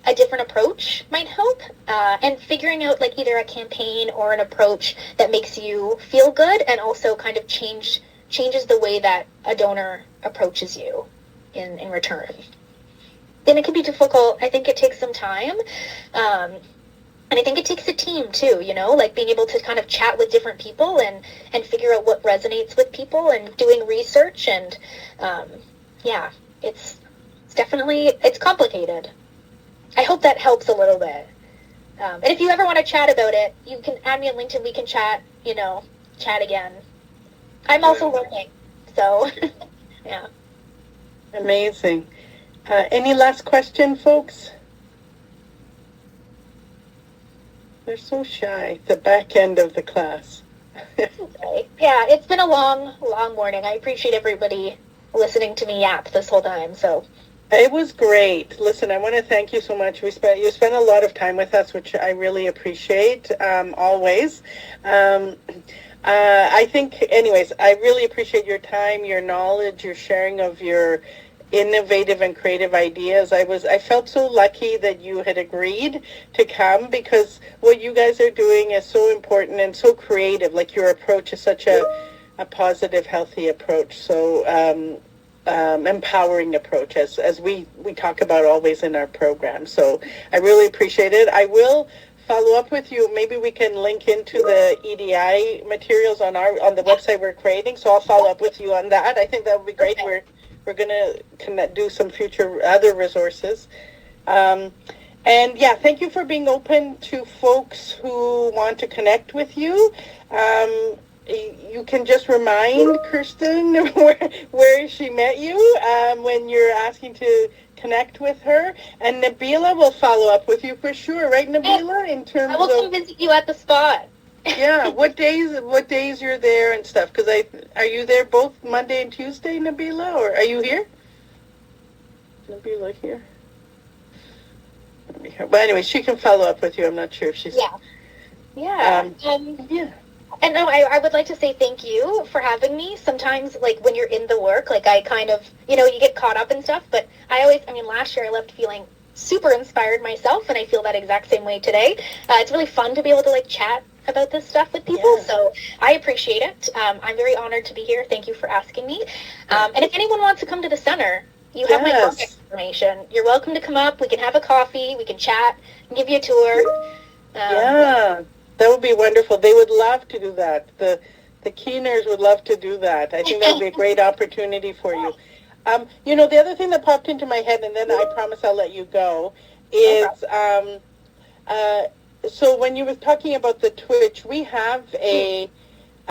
a different approach might help, and figuring out like either a campaign or an approach that makes you feel good and also kind of changes the way that a donor approaches you in return. And it can be difficult. I think it takes some time. And I think it takes a team too, you know, like being able to kind of chat with different people and figure out what resonates with people and doing research. And yeah, it's definitely, it's complicated. I hope that helps a little bit. And if you ever want to chat about it, you can add me on LinkedIn. We can chat, you know, chat again. I'm also learning, so yeah. Amazing. Any last question, folks? They're so shy, the back end of the class. Okay. Yeah, it's been a long morning. I appreciate everybody listening to me yap this whole time, so. It was great. Listen, I want to thank you so much. You spent a lot of time with us, which I really appreciate, always. I think, anyways, I really appreciate your time, your knowledge, your sharing of your innovative and creative ideas. I felt so lucky that you had agreed to come because what you guys are doing is so important and so creative. Like, your approach is such a positive, healthy approach. So, empowering approach as we talk about always in our program. So I really appreciate it. I will follow up with you. Maybe we can link into the EDI materials on the website we're creating. So I'll follow up with you on that. I think that would be great. Okay. We're going to do some future other resources. And yeah, thank you for being open to folks who want to connect with you. You can just remind Kirsten where she met you when you're asking to connect with her. And Nabila will follow up with you for sure, right, Nabila? In terms of, I will come visit you at the spot. Yeah, what days you're there and stuff? Because are you there both Monday and Tuesday, Nabila, or are you here? Nabila here. But anyway, she can follow up with you. I'm not sure if she's. Yeah. Yeah. And no, I would like to say thank you for having me. Sometimes, like, when you're in the work, like, I kind of, you know, you get caught up in stuff, but last year I left feeling super inspired myself, and I feel that exact same way today. It's really fun to be able to, like, chat about this stuff with people, so I appreciate it. I'm very honored to be here. Thank you for asking me. And if anyone wants to come to the center, you have my contact information. You're welcome to come up. We can have a coffee. We can chat and give you a tour. Yeah. That would be wonderful. They would love to do that. The Keeners would love to do that. I think that would be a great opportunity for you. You know, the other thing that popped into my head, and then I promise I'll let you go, is so when you were talking about the Twitch, we have a